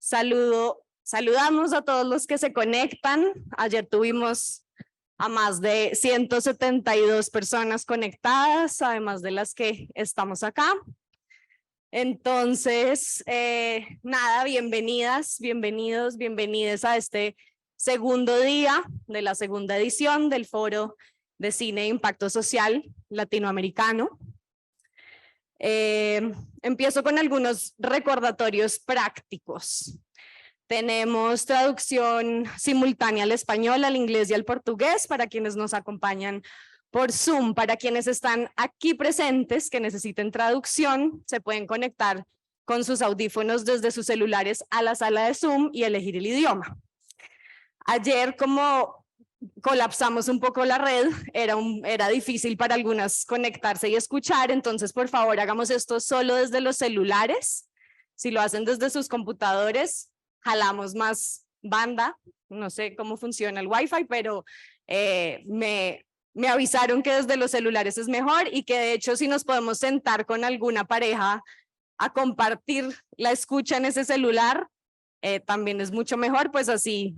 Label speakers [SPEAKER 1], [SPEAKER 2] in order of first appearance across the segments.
[SPEAKER 1] Saludamos a todos los que se conectan. Ayer tuvimos a más de 172 personas conectadas, además de las que estamos acá. Entonces, nada, bienvenidas, bienvenidos, bienvenidas a este segundo día de la segunda edición del Foro de Cine e Impacto Social Latinoamericano. Empiezo con algunos recordatorios prácticos. Tenemos traducción simultánea al español, al inglés y al portugués para quienes nos acompañan por Zoom. Para quienes están aquí presentes que necesiten traducción, se pueden conectar con sus audífonos desde sus celulares a la sala de Zoom y elegir el idioma. Ayer, como colapsamos un poco la red, era difícil para algunas conectarse y escuchar, entonces por favor hagamos esto solo desde los celulares. Si lo hacen desde sus computadores, jalamos más banda. No sé cómo funciona el Wi-Fi, pero me avisaron que desde los celulares es mejor y que de hecho si nos podemos sentar con alguna pareja a compartir la escucha en ese celular, también es mucho mejor, pues así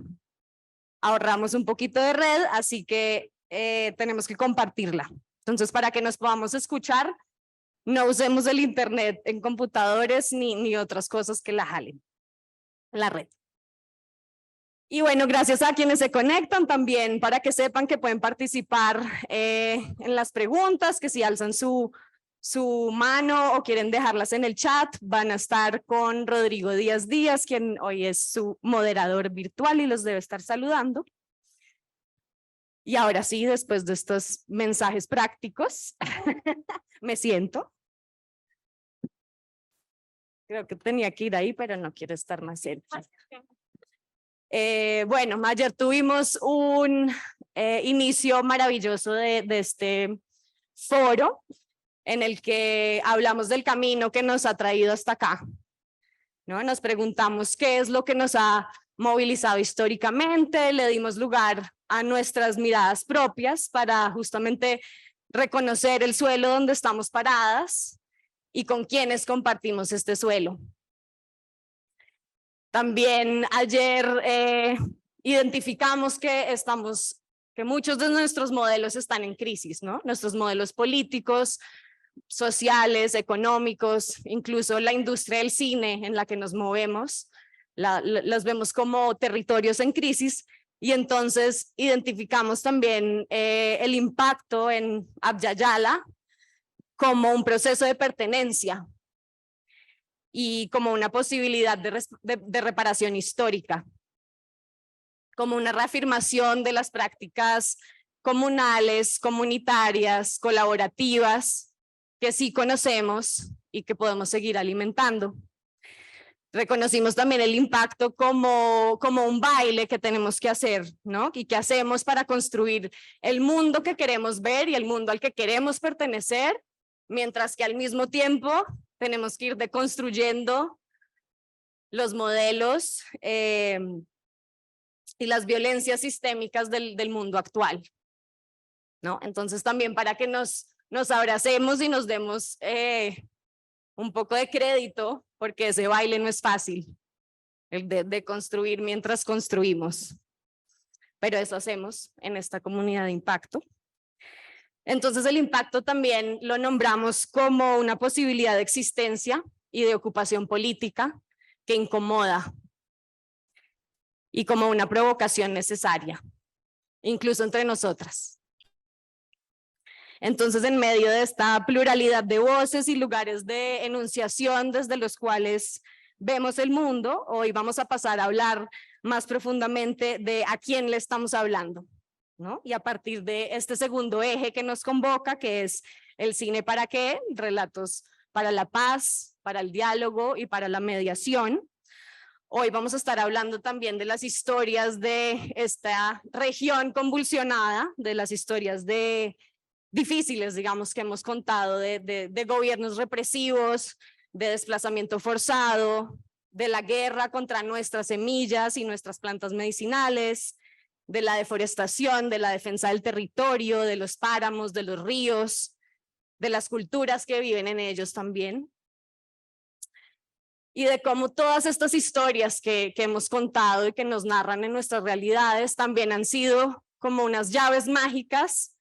[SPEAKER 1] ahorramos un poquito de red, así que tenemos que compartirla. Entonces, para que nos podamos escuchar, no usemos el internet en computadores ni otras cosas que la jalen, la red. Y bueno, gracias a quienes se conectan también, para que sepan que pueden participar en las preguntas, que si alzan su mano o quieren dejarlas en el chat, van a estar con Rodrigo Díaz Díaz, quien hoy es su moderador virtual y los debe estar saludando. Y ahora sí, después de estos mensajes prácticos, me siento. Creo que tenía que ir ahí, pero no quiero estar más cerca. Bueno, ayer tuvimos un inicio maravilloso de este foro, en el que hablamos del camino que nos ha traído hasta acá, ¿no? Nos preguntamos qué es lo que nos ha movilizado históricamente, le dimos lugar a nuestras miradas propias para justamente reconocer el suelo donde estamos paradas y con quienes compartimos este suelo. También ayer identificamos que muchos de nuestros modelos están en crisis, ¿no? Nuestros modelos políticos, sociales, económicos, incluso la industria del cine en la que nos movemos, las vemos como territorios en crisis, y entonces identificamos también el impacto en Abya Yala como un proceso de pertenencia y como una posibilidad de reparación histórica, como una reafirmación de las prácticas comunales, comunitarias, colaborativas, que sí conocemos y que podemos seguir alimentando. Reconocimos también el impacto como un baile que tenemos que hacer, ¿no? Y que hacemos para construir el mundo que queremos ver y el mundo al que queremos pertenecer, mientras que al mismo tiempo tenemos que ir deconstruyendo los modelos y las violencias sistémicas del mundo actual, ¿no? Entonces también para que nos abracemos y nos demos un poco de crédito, porque ese baile no es fácil, el de construir mientras construimos, pero eso hacemos en esta comunidad de impacto. Entonces el impacto también lo nombramos como una posibilidad de existencia y de ocupación política que incomoda y como una provocación necesaria, incluso entre nosotras. Entonces, en medio de esta pluralidad de voces y lugares de enunciación desde los cuales vemos el mundo, hoy vamos a pasar a hablar más profundamente de a quién le estamos hablando, ¿no? Y a partir de este segundo eje que nos convoca, que es el cine para qué, relatos para la paz, para el diálogo y para la mediación. Hoy vamos a estar hablando también de las historias de esta región convulsionada, de las historias difíciles, digamos, que hemos contado de gobiernos represivos, de desplazamiento forzado, de la guerra contra nuestras semillas y nuestras plantas medicinales, de la deforestación, de la defensa del territorio, de los páramos, de los ríos, de las culturas que viven en ellos también. y de cómo todas estas historias que hemos contado y que nos narran en nuestras realidades también han sido como unas llaves mágicas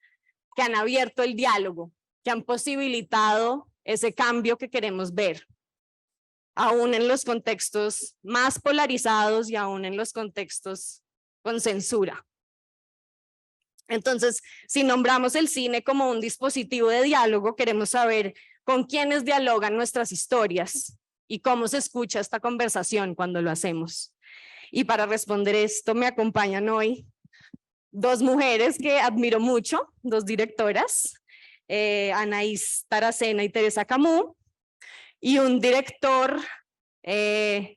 [SPEAKER 1] que han abierto el diálogo, que han posibilitado ese cambio que queremos ver, aún en los contextos más polarizados y aún en los contextos con censura. Entonces, si nombramos el cine como un dispositivo de diálogo, queremos saber con quiénes dialogan nuestras historias y cómo se escucha esta conversación cuando lo hacemos. Y para responder esto me acompañan hoy dos mujeres que admiro mucho, dos directoras, Anaís Taracena y Teresa Camus, y un director que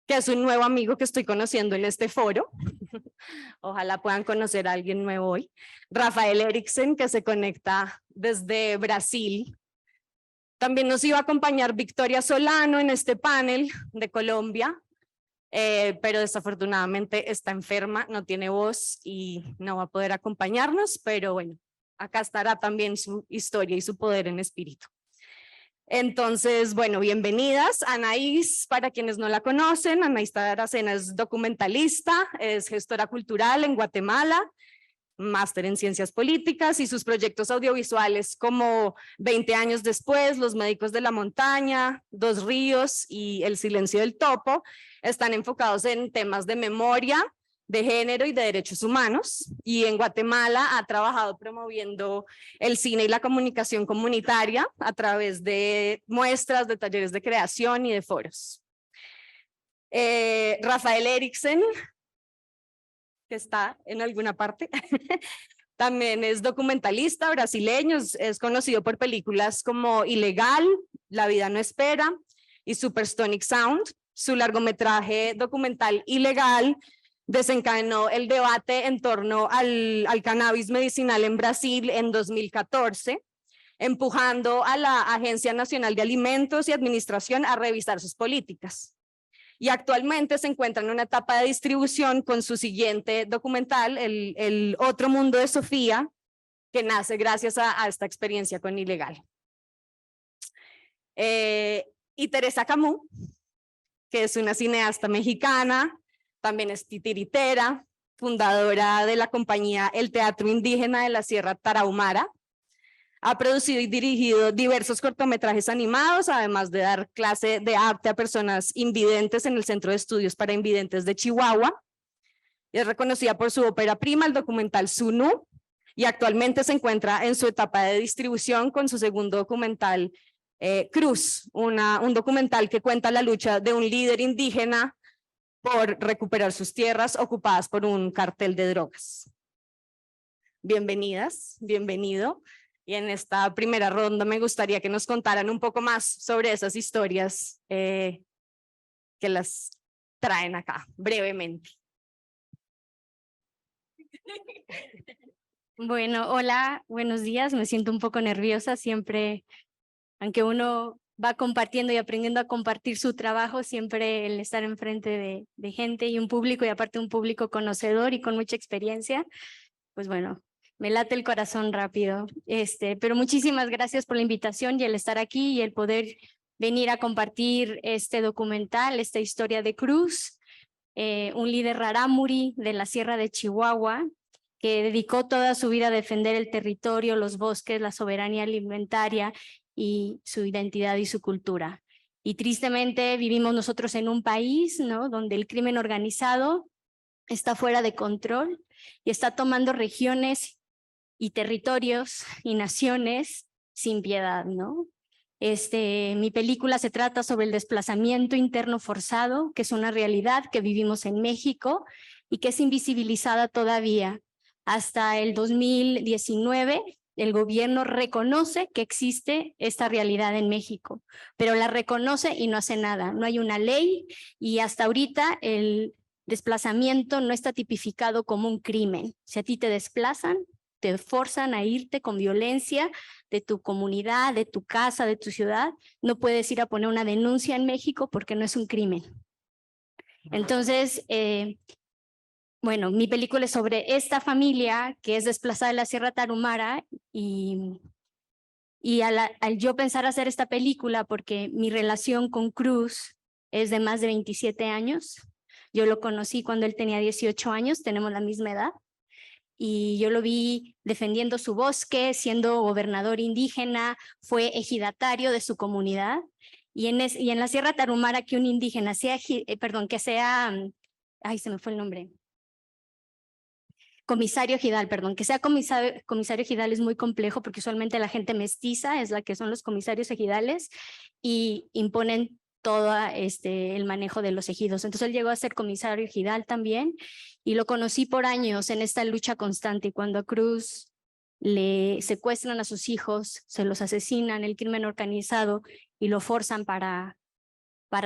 [SPEAKER 1] es un nuevo amigo que estoy conociendo en este foro. Ojalá puedan conocer a alguien nuevo hoy. Rafael Eriksen, que se conecta desde Brasil. También nos iba a acompañar Victoria Solano en este panel de Colombia, pero desafortunadamente está enferma, no tiene voz y no va a poder acompañarnos, pero bueno, acá estará también su historia y su poder en espíritu. Entonces, bueno, bienvenidas. Anaís, para quienes no la conocen, Anaís Taracena es documentalista, es gestora cultural en Guatemala, máster en ciencias políticas, y sus proyectos audiovisuales como 20 años después, Los médicos de la montaña, Dos ríos y El silencio del topo están enfocados en temas de memoria, de género y de derechos humanos, y en Guatemala ha trabajado promoviendo el cine y la comunicación comunitaria a través de muestras, de talleres de creación y de foros. Rafael Eriksen, que está en alguna parte, también es documentalista brasileño, es conocido por películas como Ilegal, La vida no espera y Supersonic Sound. Su largometraje documental Ilegal desencadenó el debate en torno al cannabis medicinal en Brasil en 2014, empujando a la Agencia Nacional de Alimentos y Administración a revisar sus políticas. Y actualmente se encuentra en una etapa de distribución con su siguiente documental, el Otro Mundo de Sofía, que nace gracias a esta experiencia con Ilegal. Y Teresa Camus, que es una cineasta mexicana, también es titiritera, fundadora de la compañía El Teatro Indígena de la Sierra Tarahumara. Ha producido y dirigido diversos cortometrajes animados, además de dar clase de arte a personas invidentes en el Centro de Estudios para Invidentes de Chihuahua. Es reconocida por su ópera prima, el documental Sunú, y actualmente se encuentra en su etapa de distribución con su segundo documental, Cruz, un documental que cuenta la lucha de un líder indígena por recuperar sus tierras ocupadas por un cartel de drogas. Bienvenidas, bienvenido. Y en esta primera ronda me gustaría que nos contaran un poco más sobre esas historias que las traen acá, brevemente.
[SPEAKER 2] Bueno, hola, buenos días. Me siento un poco nerviosa siempre, aunque uno va compartiendo y aprendiendo a compartir su trabajo, siempre el estar enfrente de gente y un público, y aparte un público conocedor y con mucha experiencia, pues bueno, me late el corazón rápido. Pero muchísimas gracias por la invitación y el estar aquí y el poder venir a compartir este documental, esta historia de Cruz, un líder rarámuri de la Sierra de Chihuahua, que dedicó toda su vida a defender el territorio, los bosques, la soberanía alimentaria y su identidad y su cultura. Y tristemente vivimos nosotros en un país, ¿no?, donde el crimen organizado está fuera de control y está tomando regiones y territorios y naciones sin piedad, ¿no? Mi película se trata sobre el desplazamiento interno forzado, que es una realidad que vivimos en México y que es invisibilizada todavía. Hasta el 2019, el gobierno reconoce que existe esta realidad en México, pero la reconoce y no hace nada. No hay una ley y hasta ahorita el desplazamiento no está tipificado como un crimen. Si a ti te desplazan, te forzan a irte con violencia de tu comunidad, de tu casa, de tu ciudad, no puedes ir a poner una denuncia en México porque no es un crimen. Entonces, bueno, mi película es sobre esta familia que es desplazada de la Sierra Tarahumara y Y al yo pensar hacer esta película, porque mi relación con Cruz es de más de 27 años, yo lo conocí cuando él tenía 18 años, tenemos la misma edad, y yo lo vi defendiendo su bosque, siendo gobernador indígena, fue ejidatario de su comunidad, y en la Sierra Tarahumara que un indígena sea, que sea, ay, se me fue el nombre, comisario ejidal, perdón, que sea comisario ejidal es muy complejo porque usualmente la gente mestiza es la que son los comisarios ejidales y imponen todo el manejo de los ejidos. Entonces él llegó a ser comisario ejidal también y lo conocí por años en esta lucha constante. Y cuando a Cruz le secuestran a sus hijos, se los asesinan, el crimen organizado y lo forzan para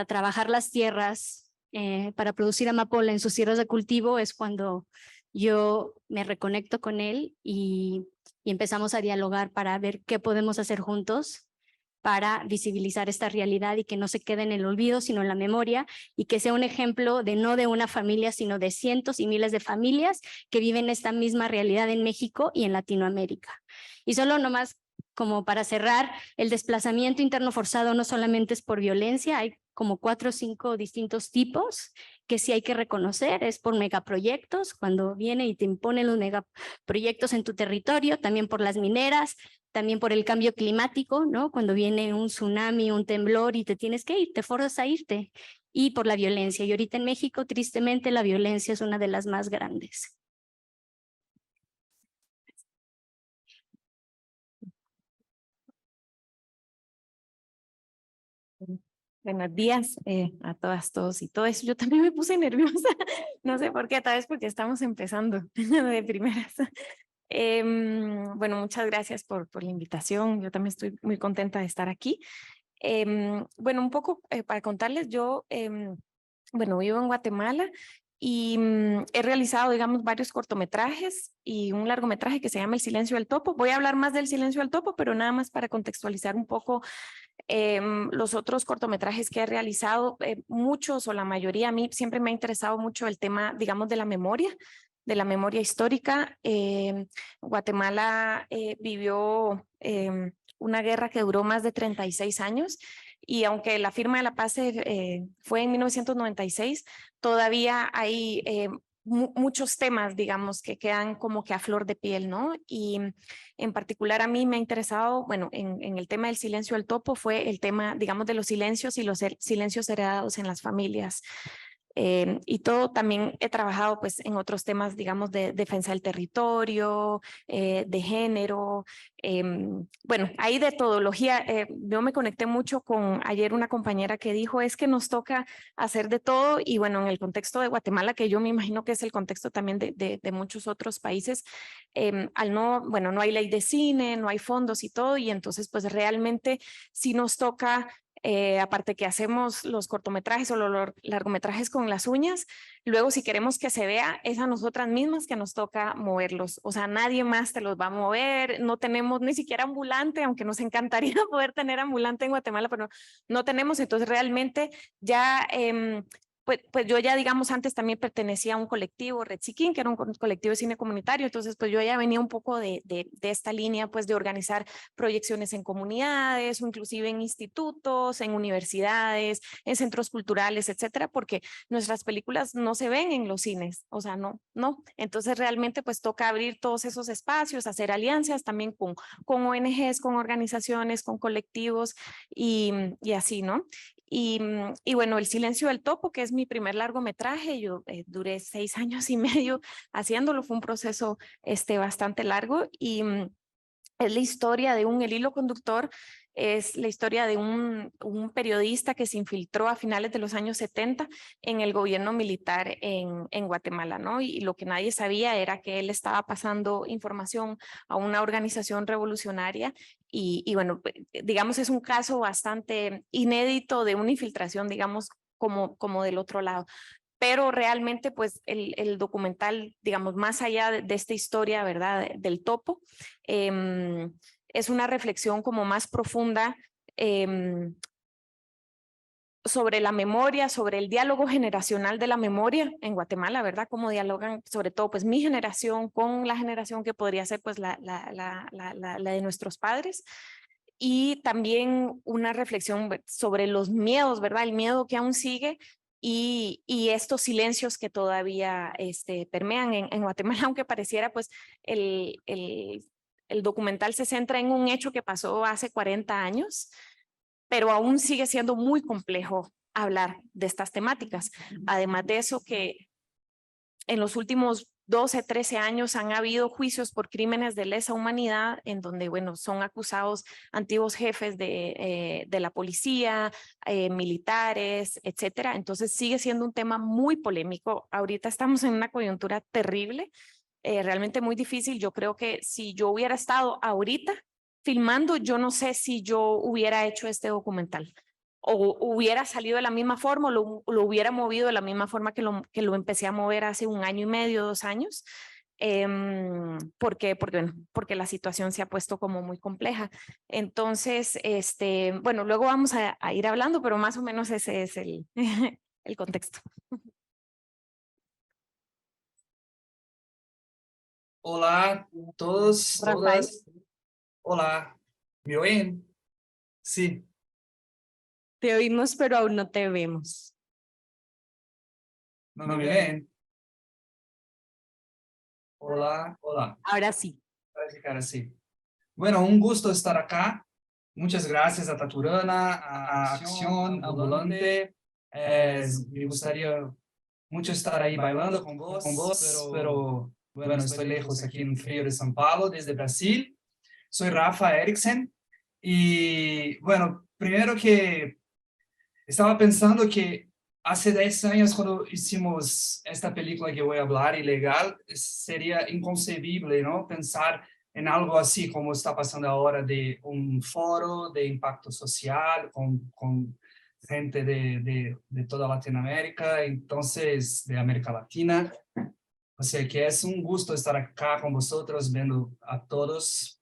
[SPEAKER 2] trabajar las tierras, para producir amapola en sus tierras de cultivo, es cuando yo me reconecto con él y empezamos a dialogar para ver qué podemos hacer juntos para visibilizar esta realidad y que no se quede en el olvido, sino en la memoria, y que sea un ejemplo de no de una familia, sino de cientos y miles de familias que viven esta misma realidad en México y en Latinoamérica. Y solo nomás como para cerrar, el desplazamiento interno forzado no solamente es por violencia, hay como 4 o 5 distintos tipos que sí hay que reconocer, es por megaproyectos, cuando viene y te imponen los megaproyectos en tu territorio, también por las mineras, también por el cambio climático, ¿no? Cuando viene un tsunami, un temblor y te tienes que ir, te forzas a irte, y por la violencia. Y ahorita en México, tristemente, la violencia es una de las más grandes.
[SPEAKER 3] Buenos días a todas, todos y todas. Yo también me puse nerviosa, no sé por qué, tal vez porque estamos empezando de primeras. Bueno, muchas gracias por la invitación. Yo también estoy muy contenta de estar aquí. Bueno, un poco para contarles, yo, bueno, vivo en Guatemala y he realizado, digamos, varios cortometrajes y un largometraje que se llama El Silencio del Topo. Voy a hablar más del Silencio del Topo, pero nada más para contextualizar un poco los otros cortometrajes que he realizado, muchos o la mayoría, a mí siempre me ha interesado mucho el tema, digamos, de la memoria histórica. Guatemala vivió una guerra que duró más de 36 años y aunque la firma de la paz fue en 1996, todavía hay muchos temas, digamos, que quedan como que a flor de piel, ¿no? Y en particular a mí me ha interesado, bueno, en el tema del silencio del topo fue el tema, digamos, de los silencios y los silencios heredados en las familias. Y todo también he trabajado pues en otros temas, digamos, de defensa del territorio, de género, bueno, ahí de todología. Yo me conecté mucho con ayer una compañera que dijo, es que nos toca hacer de todo y bueno, en el contexto de Guatemala, que yo me imagino que es el contexto también de muchos otros países, al no, bueno, no hay ley de cine, no hay fondos y todo, y entonces pues realmente sí nos toca aparte que hacemos los cortometrajes o los largometrajes con las uñas, luego si queremos que se vea, es a nosotras mismas que nos toca moverlos, o sea, nadie más te los va a mover, no tenemos ni siquiera ambulante, aunque nos encantaría poder tener ambulante en Guatemala, pero no tenemos, entonces realmente ya... Pues yo ya, digamos, antes también pertenecía a un colectivo, Red Siquín, que era un colectivo de cine comunitario, entonces pues yo ya venía un poco de esta línea, pues de organizar proyecciones en comunidades o inclusive en institutos, en universidades, en centros culturales, etcétera, porque nuestras películas no se ven en los cines, o sea, no. Entonces realmente pues toca abrir todos esos espacios, hacer alianzas también con ONGs, con organizaciones, con colectivos y así, ¿no? Y bueno, El Silencio del Topo, que es mi primer largometraje, yo duré 6 años y medio haciéndolo, fue un proceso bastante largo y es la historia de el hilo conductor, es la historia de un periodista que se infiltró a finales de los años 70 en el gobierno militar en Guatemala, ¿no? Y lo que nadie sabía era que él estaba pasando información a una organización revolucionaria y bueno, digamos, es un caso bastante inédito de una infiltración, digamos, como del otro lado. Pero realmente, pues, el documental, digamos, más allá de esta historia, ¿verdad?, del topo, es una reflexión como más profunda sobre la memoria, sobre el diálogo generacional de la memoria en Guatemala, ¿verdad? Cómo dialogan, sobre todo, pues, mi generación con la generación que podría ser, pues, la de nuestros padres. y también una reflexión sobre los miedos, ¿verdad? El miedo que aún sigue y estos silencios que todavía permean en Guatemala, aunque pareciera pues el documental se centra en un hecho que pasó hace 40 años, pero aún sigue siendo muy complejo hablar de estas temáticas. Además de eso, que en los últimos 12, 13 años han habido juicios por crímenes de lesa humanidad en donde, bueno, son acusados antiguos jefes de la policía, militares, etcétera. Entonces sigue siendo un tema muy polémico. Ahorita estamos en una coyuntura terrible, realmente muy difícil. Yo creo que si yo hubiera estado ahorita filmando, yo no sé si yo hubiera hecho este documental o hubiera salido de la misma forma, o lo hubiera movido de la misma forma que lo empecé a mover hace 1 año y medio, 2 años, porque la situación se ha puesto como muy compleja. Entonces, bueno, luego vamos a ir hablando, pero más o menos ese es el, el contexto.
[SPEAKER 4] Hola a todos,
[SPEAKER 1] Rafael.
[SPEAKER 4] todas. Hola, ¿me oyen? Sí,
[SPEAKER 1] Te oímos, pero aún no te vemos.
[SPEAKER 4] ¿no me ven? Hola, hola.
[SPEAKER 1] Ahora sí.
[SPEAKER 4] Parece que ahora sí. Bueno, un gusto estar acá. Muchas gracias a Taturana, a Acción Ambulante. Me gustaría mucho estar ahí bailando con vos, pero bueno, estoy lejos aquí en frío de São Paulo, desde Brasil. Soy Rafa Eriksen y bueno, primero que estaba pensando que hace 10 años cuando hicimos esta película que voy a hablar, Ilegal, sería inconcebible, ¿no? Pensar en algo así como está pasando ahora de un foro de impacto social con gente de toda Latinoamérica, entonces de América Latina. O sea que es un gusto estar acá con vosotros, viendo a todos.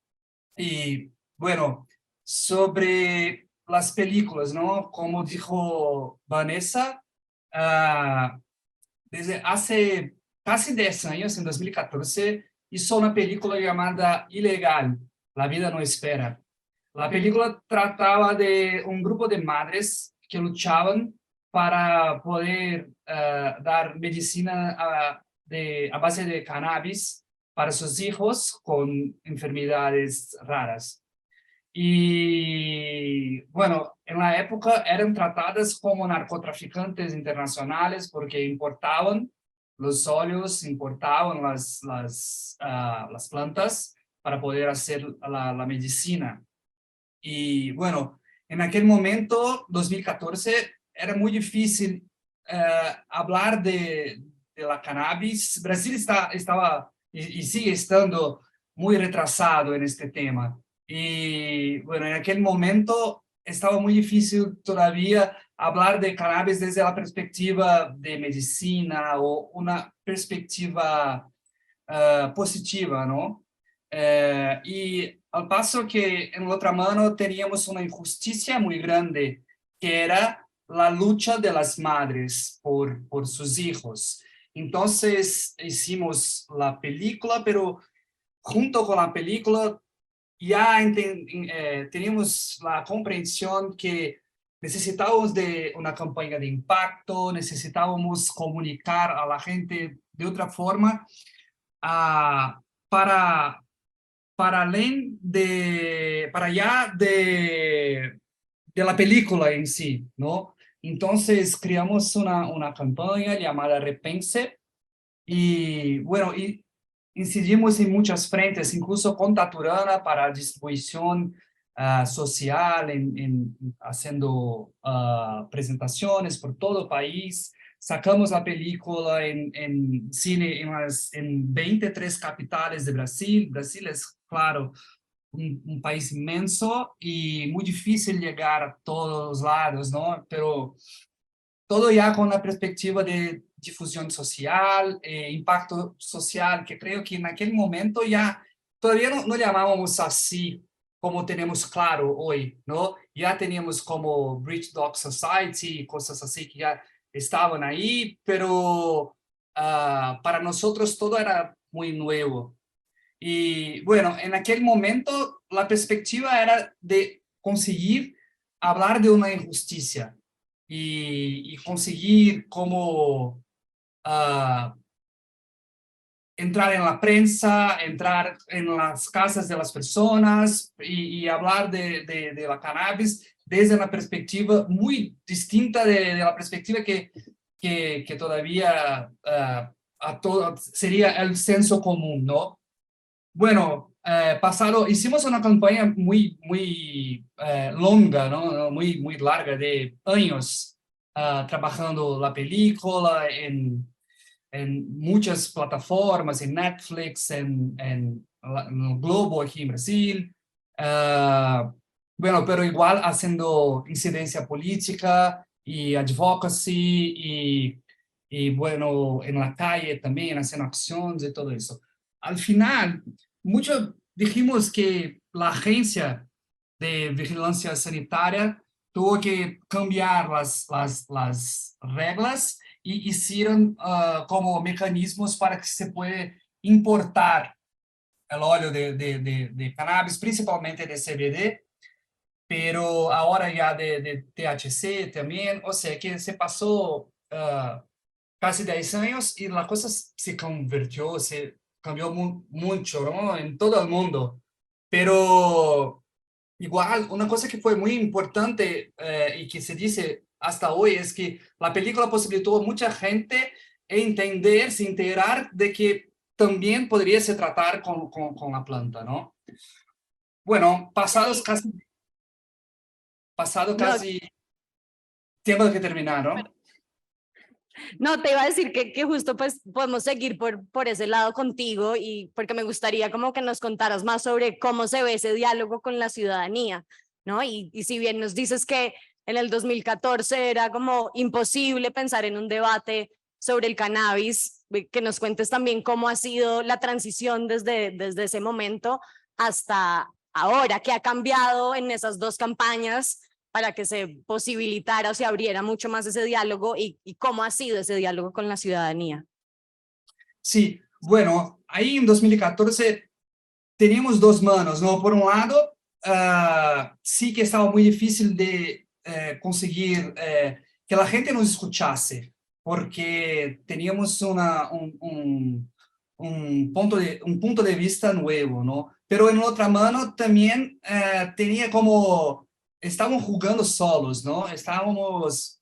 [SPEAKER 4] Y bueno, sobre las películas, ¿no? Como dijo Vanessa, desde hace casi 10 años, en 2014, hizo una película llamada Ilegal, La vida no espera. La película trataba de un grupo de madres que luchaban para poder dar medicina a base de cannabis para sus hijos con enfermedades raras. Y bueno, en la época eran tratadas como narcotraficantes internacionales porque importaban los óleos, importaban las plantas para poder hacer la medicina. Y bueno, en aquel momento, 2014, era muy difícil hablar de la cannabis. Brasil estaba y sigue estando muy retrasado en este tema. Y bueno, en aquel momento estaba muy difícil todavía hablar de cannabis desde la perspectiva de medicina o una perspectiva positiva, ¿no? Y al paso que en la otra mano teníamos una injusticia muy grande, que era la lucha de las madres por sus hijos. Entonces hicimos la película, pero junto con la película ya teníamos la comprensión que necesitábamos de una campaña de impacto, necesitábamos comunicar a la gente de otra forma para para allá de la película en sí, ¿no? Entonces creamos una campaña llamada Repense y bueno, y incidimos en muchas frentes, incluso con Taturana para distribución social, haciendo presentaciones por todo el país. Sacamos la película en cine en 23 capitales de Brasil. Brasil es, claro, un país inmenso y muy difícil llegar a todos los lados, ¿no? Pero todo ya con la perspectiva de difusión social, impacto social, que creo que en aquel momento ya todavía no llamábamos así como tenemos claro hoy, ¿no? Ya teníamos como Bridge Dog Society, cosas así que ya estaban ahí, pero para nosotros todo era muy nuevo. Y bueno, en aquel momento la perspectiva era de conseguir hablar de una injusticia y conseguir como entrar en la prensa, entrar en las casas de las personas y hablar de la cannabis desde una perspectiva muy distinta de la perspectiva que todavía sería el senso común, ¿no? Bueno, hicimos una campaña muy longa, ¿no? Muy larga de años, trabajando la película en muchas plataformas, en Netflix, en Globo aquí en Brasil. Bueno, pero igual haciendo incidencia política y advocacy y bueno, en la calle también haciendo acciones y todo eso. Al final, mucho dijimos que la agencia de vigilancia sanitaria tuvo que cambiar las reglas y hicieron como mecanismos para que se pueda importar el óleo de cannabis, principalmente de CBD, pero ahora ya de THC también, o sea que se pasó casi 10 años y la cosa se convirtió, se cambió mucho, ¿no? En todo el mundo, pero igual, una cosa que fue muy importante y que se dice hasta hoy es que la película posibilitó a mucha gente entender, se enterar de que también podría se tratar con la planta, ¿no? Bueno, pasado
[SPEAKER 1] No,
[SPEAKER 4] casi tiempo de que terminar, ¿no?
[SPEAKER 1] no, te iba a decir que justo pues podemos seguir por ese lado contigo y porque me gustaría como que nos contaras más sobre cómo se ve ese diálogo con la ciudadanía, ¿no? Y si bien nos dices que en el 2014 era como imposible pensar en un debate sobre el cannabis, que nos cuentes también cómo ha sido la transición desde ese momento hasta ahora, qué ha cambiado en esas dos campañas para que se posibilitara o se abriera mucho más ese diálogo y cómo ha sido ese diálogo con la ciudadanía.
[SPEAKER 4] Sí, bueno, ahí en 2014 teníamos dos manos, ¿no? Por un lado, sí que estaba muy difícil de conseguir que la gente nos escuchase, porque teníamos un punto de vista nuevo, ¿no? Pero en la otra mano también tenía como, estábamos jugando solos, ¿no? Estábamos,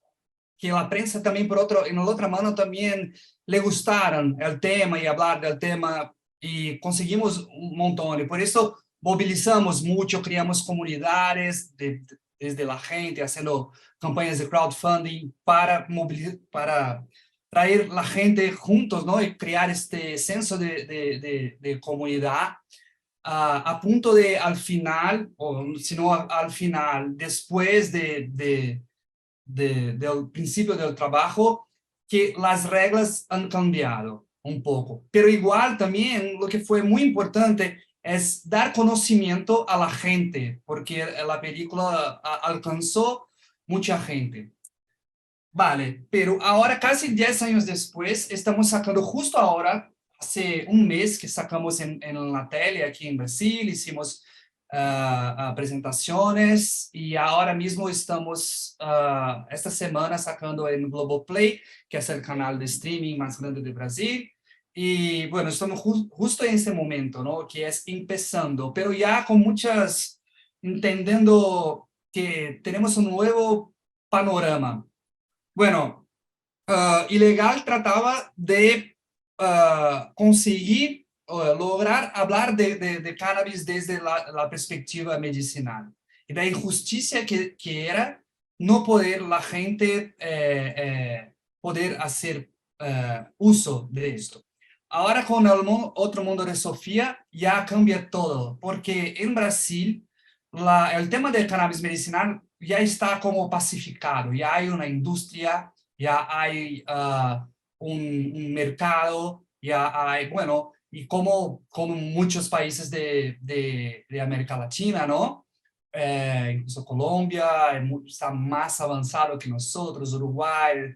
[SPEAKER 4] que la prensa también en la otra mano también le gustaron el tema y hablar del tema y conseguimos un montón. Y por eso movilizamos mucho, creamos comunidades desde la gente, haciendo campañas de crowdfunding para traer la gente juntos, ¿no? Y crear este senso de comunidad. A punto de al final, o si no al final, después del principio del trabajo, que las reglas han cambiado un poco. Pero igual también lo que fue muy importante es dar conocimiento a la gente, porque la película alcanzó mucha gente. Vale, pero ahora casi 10 años después, estamos sacando justo ahora, hace un mes que sacamos en la tele aquí en Brasil, hicimos presentaciones y ahora mismo estamos esta semana sacando en Globoplay, que es el canal de streaming más grande de Brasil. Y bueno, estamos justo en ese momento, ¿no? Que es empezando, pero ya con muchas, entendiendo que tenemos un nuevo panorama. Bueno, Ilegal trataba de conseguir lograr hablar de cannabis desde la perspectiva medicinal y la injusticia que era no poder la gente poder hacer uso de esto. Ahora con el otro mundo de Sofía ya cambia todo, porque en Brasil el tema del cannabis medicinal ya está como pacificado, ya hay una industria, ya hay un mercado, ya hay, bueno, y como muchos países de América Latina, ¿no? Incluso Colombia está más avanzado que nosotros, Uruguay,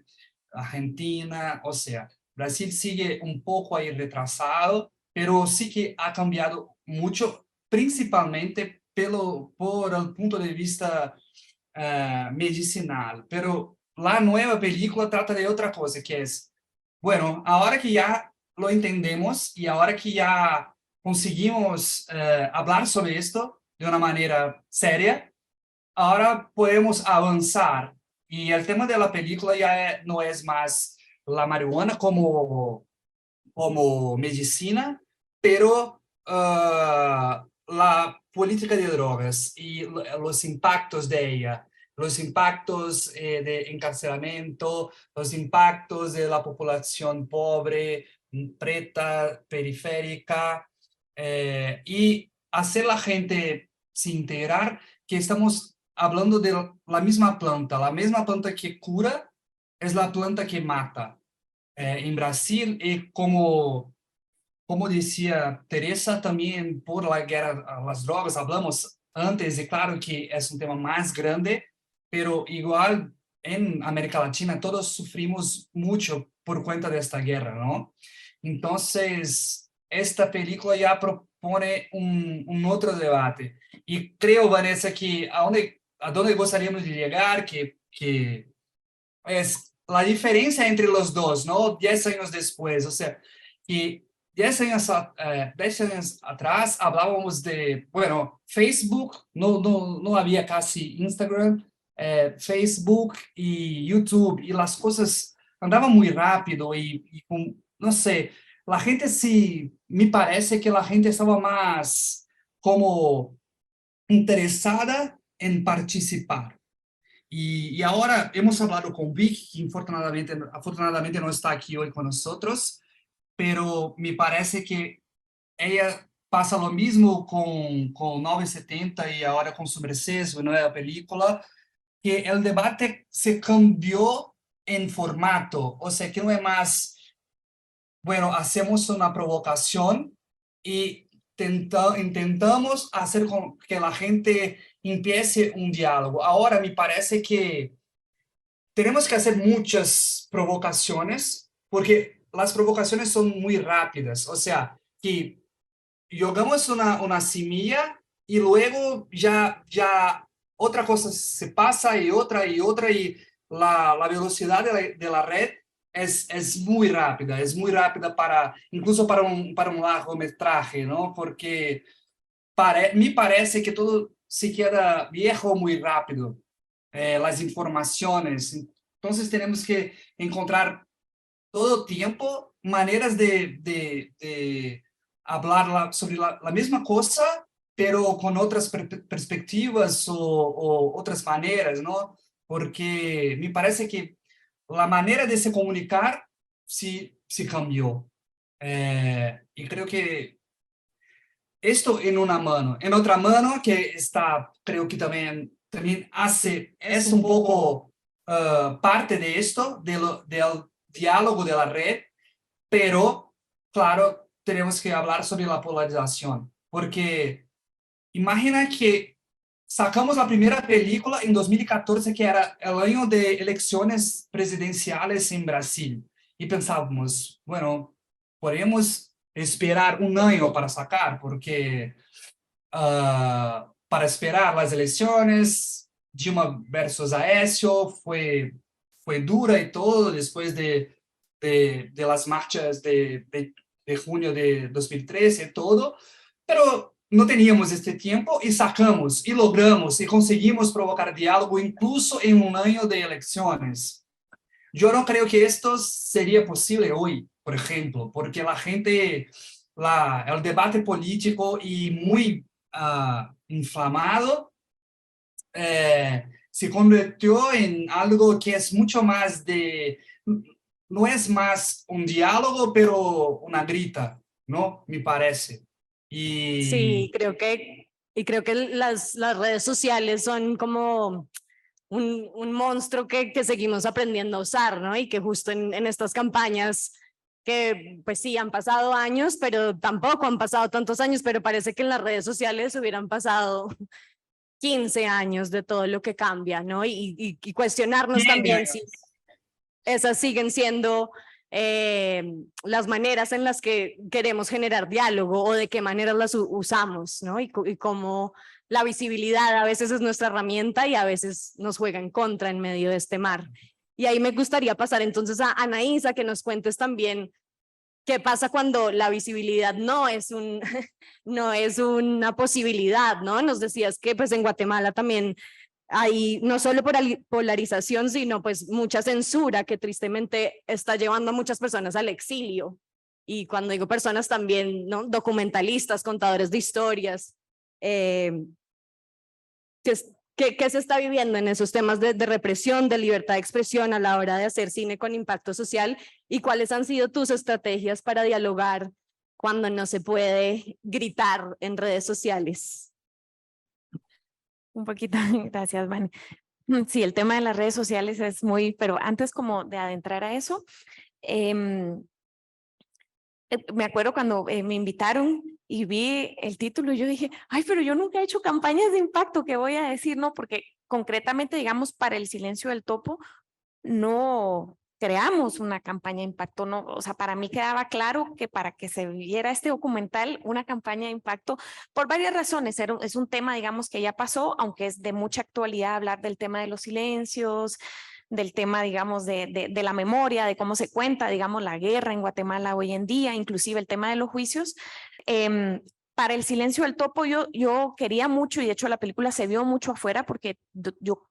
[SPEAKER 4] Argentina, o sea, Brasil sigue un poco ahí retrasado, pero sí que ha cambiado mucho, principalmente por el punto de vista medicinal, pero la nueva película trata de otra cosa, que es, bueno, ahora que ya lo entendemos y ahora que ya conseguimos hablar sobre esto de una manera seria, ahora podemos avanzar. Y el tema de la película ya no es más la marihuana como medicina, pero la política de drogas y los impactos de ella, los impactos de encarcelamiento, los impactos de la población pobre, preta, periférica, y hacer la gente se integrar que estamos hablando de la misma planta que cura es la planta que mata. En Brasil, y como decía Teresa, también por la guerra a las drogas, hablamos antes, y claro que es un tema más grande, pero igual en América Latina todos sufrimos mucho por cuenta de esta guerra, ¿no? Entonces, esta película ya propone un otro debate. Y creo, Vanessa, que a donde gostaríamos de llegar, que es la diferencia entre los dos, ¿no? 10 años después, o sea, que 10 años atrás hablábamos de, bueno, Facebook, no había casi Instagram, Facebook y YouTube, y las cosas andaban muy rápido y no sé, la gente sí, me parece que la gente estaba más como interesada en participar. Y ahora hemos hablado con Vic, que afortunadamente no está aquí hoy con nosotros, pero me parece que ella pasa lo mismo con 970 y ahora con Sobre su nueva película, que el debate se cambió en formato, o sea, que no es más, bueno, hacemos una provocación y intentamos hacer con que la gente empiece un diálogo. Ahora me parece que tenemos que hacer muchas provocaciones porque las provocaciones son muy rápidas. O sea, que jugamos una semilla y luego ya otra cosa se pasa y otra y la velocidad de la red es muy rápida para, incluso para un largometraje, ¿no? Porque me parece que todo se queda viejo muy rápido, las informaciones. Entonces tenemos que encontrar todo tiempo maneras de hablar sobre la misma cosa, pero con otras perspectivas o otras maneras, ¿no? Porque me parece que la manera de se comunicar sí cambió. Y creo que esto en una mano. En otra mano que está, creo que también es un poco parte de esto, del diálogo de la red, pero claro, tenemos que hablar sobre la polarización, porque imagina que sacamos la primera película en 2014, que era el año de elecciones presidenciales en Brasil, y pensábamos, bueno, podemos esperar un año para sacar, porque para esperar las elecciones, Dilma versus Aécio fue dura y todo, después de las marchas de junio de 2013 y todo, pero no teníamos este tiempo y sacamos, y logramos, y conseguimos provocar diálogo incluso en un año de elecciones. Yo no creo que esto sería posible hoy, por ejemplo, porque la gente, el debate político y muy inflamado se convirtió en algo que es mucho más no es más un diálogo, pero una grita, ¿no? Me parece.
[SPEAKER 1] Sí, creo que las redes sociales son como un monstruo que seguimos aprendiendo a usar, ¿no? Y que justo en estas campañas que pues sí, han pasado años, pero tampoco han pasado tantos años, pero parece que en las redes sociales hubieran pasado 15 años de todo lo que cambia, ¿no? Y cuestionarnos también si esas siguen siendo las maneras en las que queremos generar diálogo o de qué maneras las usamos, ¿no? Y cómo la visibilidad a veces es nuestra herramienta y a veces nos juega en contra en medio de este mar. Y ahí me gustaría pasar entonces a Anaísa, que nos cuentes también qué pasa cuando la visibilidad no es una posibilidad, ¿no? Nos decías que pues en Guatemala también hay no solo polarización, sino pues mucha censura que tristemente está llevando a muchas personas al exilio. Y cuando digo personas también, ¿no? Documentalistas, contadores de historias. ¿Qué se está viviendo en esos temas de represión, de libertad de expresión a la hora de hacer cine con impacto social? ¿Y cuáles han sido tus estrategias para dialogar cuando no se puede gritar en redes sociales?
[SPEAKER 3] Un poquito, gracias, Vane. Sí, el tema de las redes sociales es muy, pero antes como de adentrar a eso, me acuerdo cuando me invitaron y vi el título, yo dije, ay, pero yo nunca he hecho campañas de impacto, ¿qué voy a decir? No, porque concretamente, digamos, para el silencio del topo, no creamos una campaña de impacto, no, o sea, para mí quedaba claro que para que se viera este documental, una campaña de impacto, por varias razones, es un tema, digamos, que ya pasó, aunque es de mucha actualidad hablar del tema de los silencios, del tema, digamos, de la memoria, de cómo se cuenta, digamos, la guerra en Guatemala hoy en día, inclusive el tema de los juicios. Para el silencio del topo yo quería mucho, y de hecho la película se vio mucho afuera porque yo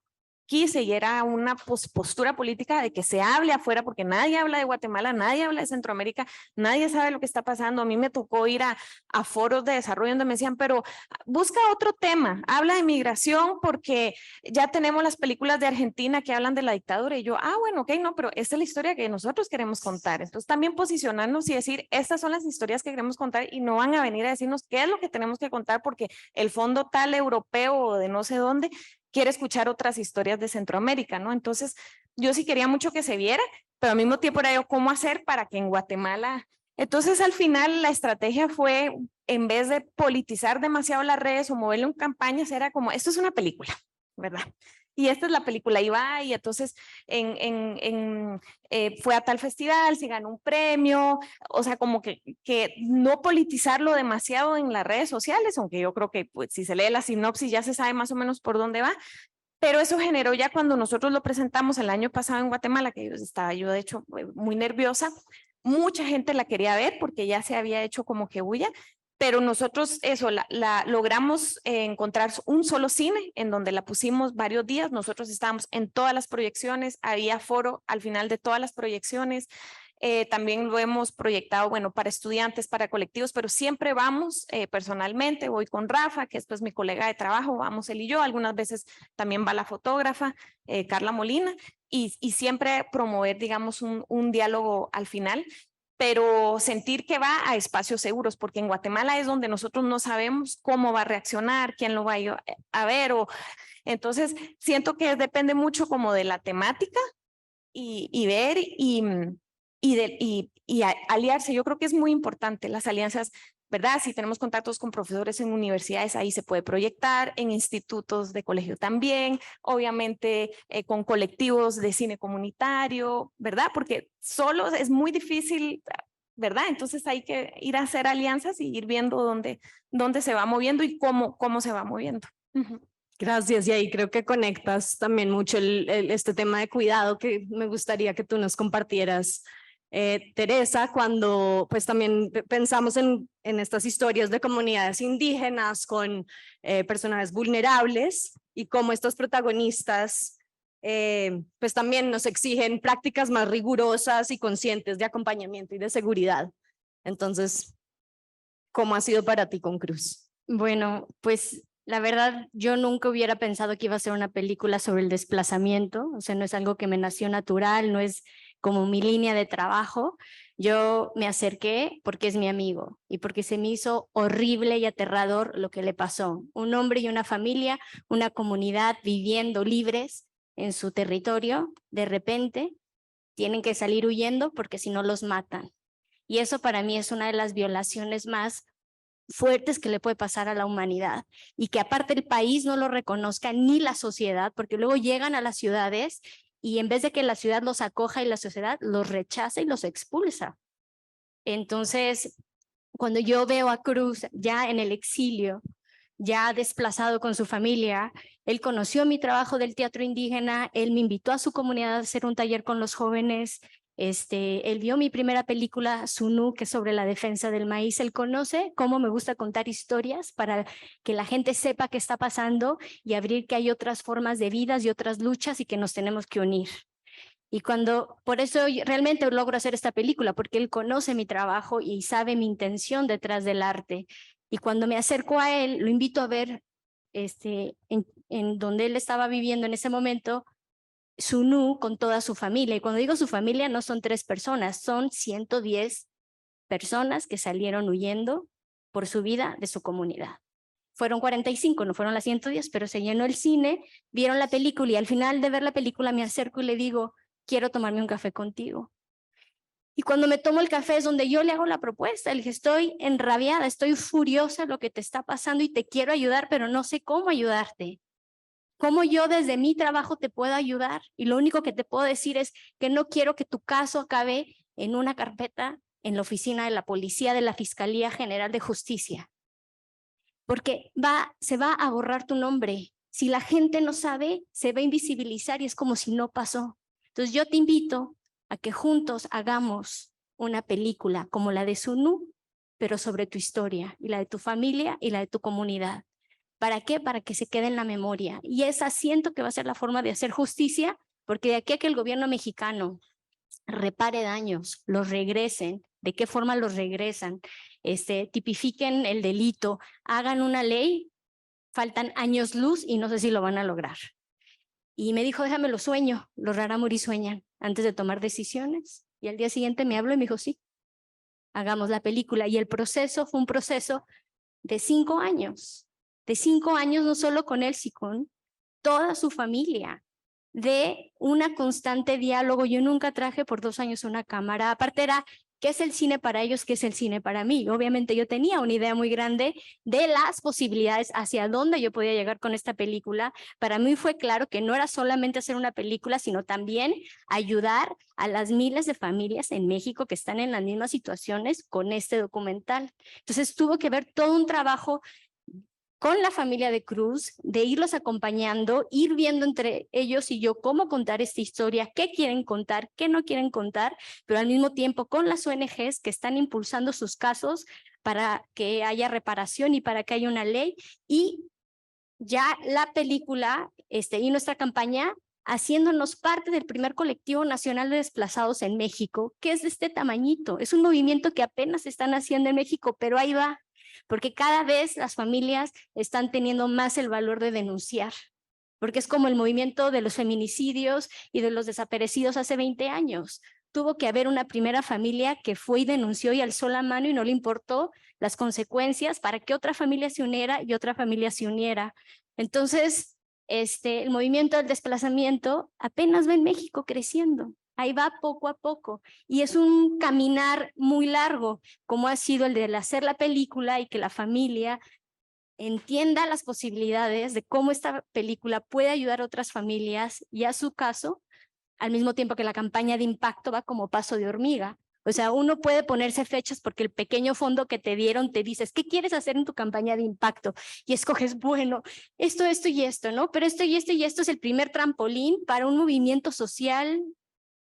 [SPEAKER 3] quise y era una postura política de que se hable afuera porque nadie habla de Guatemala, nadie habla de Centroamérica, nadie sabe lo que está pasando. A mí me tocó ir a foros de desarrollo donde me decían, pero busca otro tema, habla de migración porque ya tenemos las películas de Argentina que hablan de la dictadura y yo, bueno, ok, no, pero esta es la historia que nosotros queremos contar. Entonces también posicionarnos y decir, estas son las historias que queremos contar y no van a venir a decirnos qué es lo que tenemos que contar porque el fondo tal europeo o de no sé dónde quiere escuchar otras historias de Centroamérica, ¿no? Entonces, yo sí quería mucho que se viera, pero al mismo tiempo era yo, ¿cómo hacer para que en Guatemala? Entonces, al final, la estrategia fue, en vez de politizar demasiado las redes o moverlo en campañas, era como, esto es una película, ¿verdad? Y esta es la película, y va, y entonces fue a tal festival, se ganó un premio, o sea, como que no politizarlo demasiado en las redes sociales, aunque yo creo que pues, si se lee la sinopsis ya se sabe más o menos por dónde va, pero eso generó ya cuando nosotros lo presentamos el año pasado en Guatemala, que estaba yo de hecho muy nerviosa, mucha gente la quería ver porque ya se había hecho como que bulla, pero nosotros eso, logramos encontrar un solo cine en donde la pusimos varios días, nosotros estábamos en todas las proyecciones, había foro al final de todas las proyecciones, también lo hemos proyectado, bueno, para estudiantes, para colectivos, pero siempre vamos personalmente, voy con Rafa, que es pues mi colega de trabajo, vamos él y yo, algunas veces también va la fotógrafa, Carla Molina, y siempre promover, digamos, un diálogo al final, pero sentir que va a espacios seguros, porque en Guatemala es donde nosotros no sabemos cómo va a reaccionar, quién lo va a ver, entonces siento que depende mucho como de la temática y ver y aliarse. Yo creo que es muy importante las alianzas, ¿verdad? Si tenemos contactos con profesores en universidades, ahí se puede proyectar, en institutos de colegio también, obviamente con colectivos de cine comunitario, ¿verdad? Porque solo es muy difícil, ¿verdad? Entonces hay que ir a hacer alianzas y ir viendo dónde se va moviendo y cómo se va moviendo.
[SPEAKER 1] Gracias, y ahí creo que conectas también mucho este tema de cuidado que me gustaría que tú nos compartieras. Teresa, cuando pues también pensamos en estas historias de comunidades indígenas con personajes vulnerables y cómo estos protagonistas pues también nos exigen prácticas más rigurosas y conscientes de acompañamiento y de seguridad. Entonces, ¿cómo ha sido para ti con Cruz?
[SPEAKER 2] Bueno, pues la verdad yo nunca hubiera pensado que iba a ser una película sobre el desplazamiento, o sea, no es algo que me nació natural, no es como mi línea de trabajo. Yo me acerqué porque es mi amigo y porque se me hizo horrible y aterrador lo que le pasó. Un hombre y una familia, una comunidad viviendo libres en su territorio, de repente tienen que salir huyendo porque si no los matan. Y eso para mí es una de las violaciones más fuertes que le puede pasar a la humanidad, y que aparte el país no lo reconozca ni la sociedad, porque luego llegan a las ciudades y en vez de que la ciudad los acoja y la sociedad los rechaza y los expulsa. Entonces, cuando yo veo a Cruz ya en el exilio, ya desplazado con su familia. Él conoció mi trabajo del teatro indígena, él me invitó a su comunidad a hacer un taller con los jóvenes. Él vio mi primera película, Sunú, que es sobre la defensa del maíz. Él conoce cómo me gusta contar historias para que la gente sepa qué está pasando y abrir que hay otras formas de vidas y otras luchas y que nos tenemos que unir. Y por eso realmente logro hacer esta película, porque él conoce mi trabajo y sabe mi intención detrás del arte. Y cuando me acerco a él, lo invito a ver en donde él estaba viviendo en ese momento, Sunú con toda su familia. Y cuando digo su familia, no son 3 personas, son 110 personas que salieron huyendo por su vida de su comunidad. Fueron 45, no fueron las 110, pero se llenó el cine, vieron la película y al final de ver la película me acerco y le digo, quiero tomarme un café contigo. Y cuando me tomo el café es donde yo le hago la propuesta. Le dije, estoy enrabiada, estoy furiosa lo que te está pasando y te quiero ayudar, pero no sé cómo ayudarte. ¿Cómo yo desde mi trabajo te puedo ayudar? Y lo único que te puedo decir es que no quiero que tu caso acabe en una carpeta en la oficina de la policía de la Fiscalía General de Justicia. Porque se va a borrar tu nombre. Si la gente no sabe, se va a invisibilizar y es como si no pasó. Entonces yo te invito a que juntos hagamos una película como la de Sunú, pero sobre tu historia y la de tu familia y la de tu comunidad. ¿Para qué? Para que se quede en la memoria. Y esa siento que va a ser la forma de hacer justicia, porque de aquí a que el gobierno mexicano repare daños, los regresen, ¿de qué forma los regresan? Tipifiquen el delito, hagan una ley, faltan años luz y no sé si lo van a lograr. Y me dijo, déjame lo sueño, los rarámuri sueñan antes de tomar decisiones. Y al día siguiente me habló y me dijo, sí, hagamos la película. Y el proceso fue un proceso de 5 años. De 5 años, no solo con él, sino con toda su familia, de una constante diálogo. Yo nunca traje por 2 años una cámara. Aparte era, ¿qué es el cine para ellos? ¿Qué es el cine para mí? Obviamente yo tenía una idea muy grande de las posibilidades hacia dónde yo podía llegar con esta película. Para mí fue claro que no era solamente hacer una película, sino también ayudar a las miles de familias en México que están en las mismas situaciones con este documental. Entonces tuvo que ver todo un trabajo con la familia de Cruz, de irlos acompañando, ir viendo entre ellos y yo cómo contar esta historia, qué quieren contar, qué no quieren contar, pero al mismo tiempo con las ONGs que están impulsando sus casos para que haya reparación y para que haya una ley. Y ya la película y nuestra campaña haciéndonos parte del primer colectivo nacional de desplazados en México, que es de este tamañito. Es un movimiento que apenas están haciendo en México, pero ahí va. Porque cada vez las familias están teniendo más el valor de denunciar, porque es como el movimiento de los feminicidios y de los desaparecidos hace 20 años. Tuvo que haber una primera familia que fue y denunció y alzó la mano y no le importó las consecuencias para que otra familia se uniera y otra familia se uniera. Entonces, el movimiento del desplazamiento apenas va en México creciendo. Ahí va poco a poco y es un caminar muy largo, como ha sido el de hacer la película y que la familia entienda las posibilidades de cómo esta película puede ayudar a otras familias y a su caso, al mismo tiempo que la campaña de impacto va como paso de hormiga. O sea, uno puede ponerse fechas porque el pequeño fondo que te dieron te dices, ¿qué quieres hacer en tu campaña de impacto? Y escoges, bueno, esto y esto, ¿no? Pero esto y esto es el primer trampolín para un movimiento social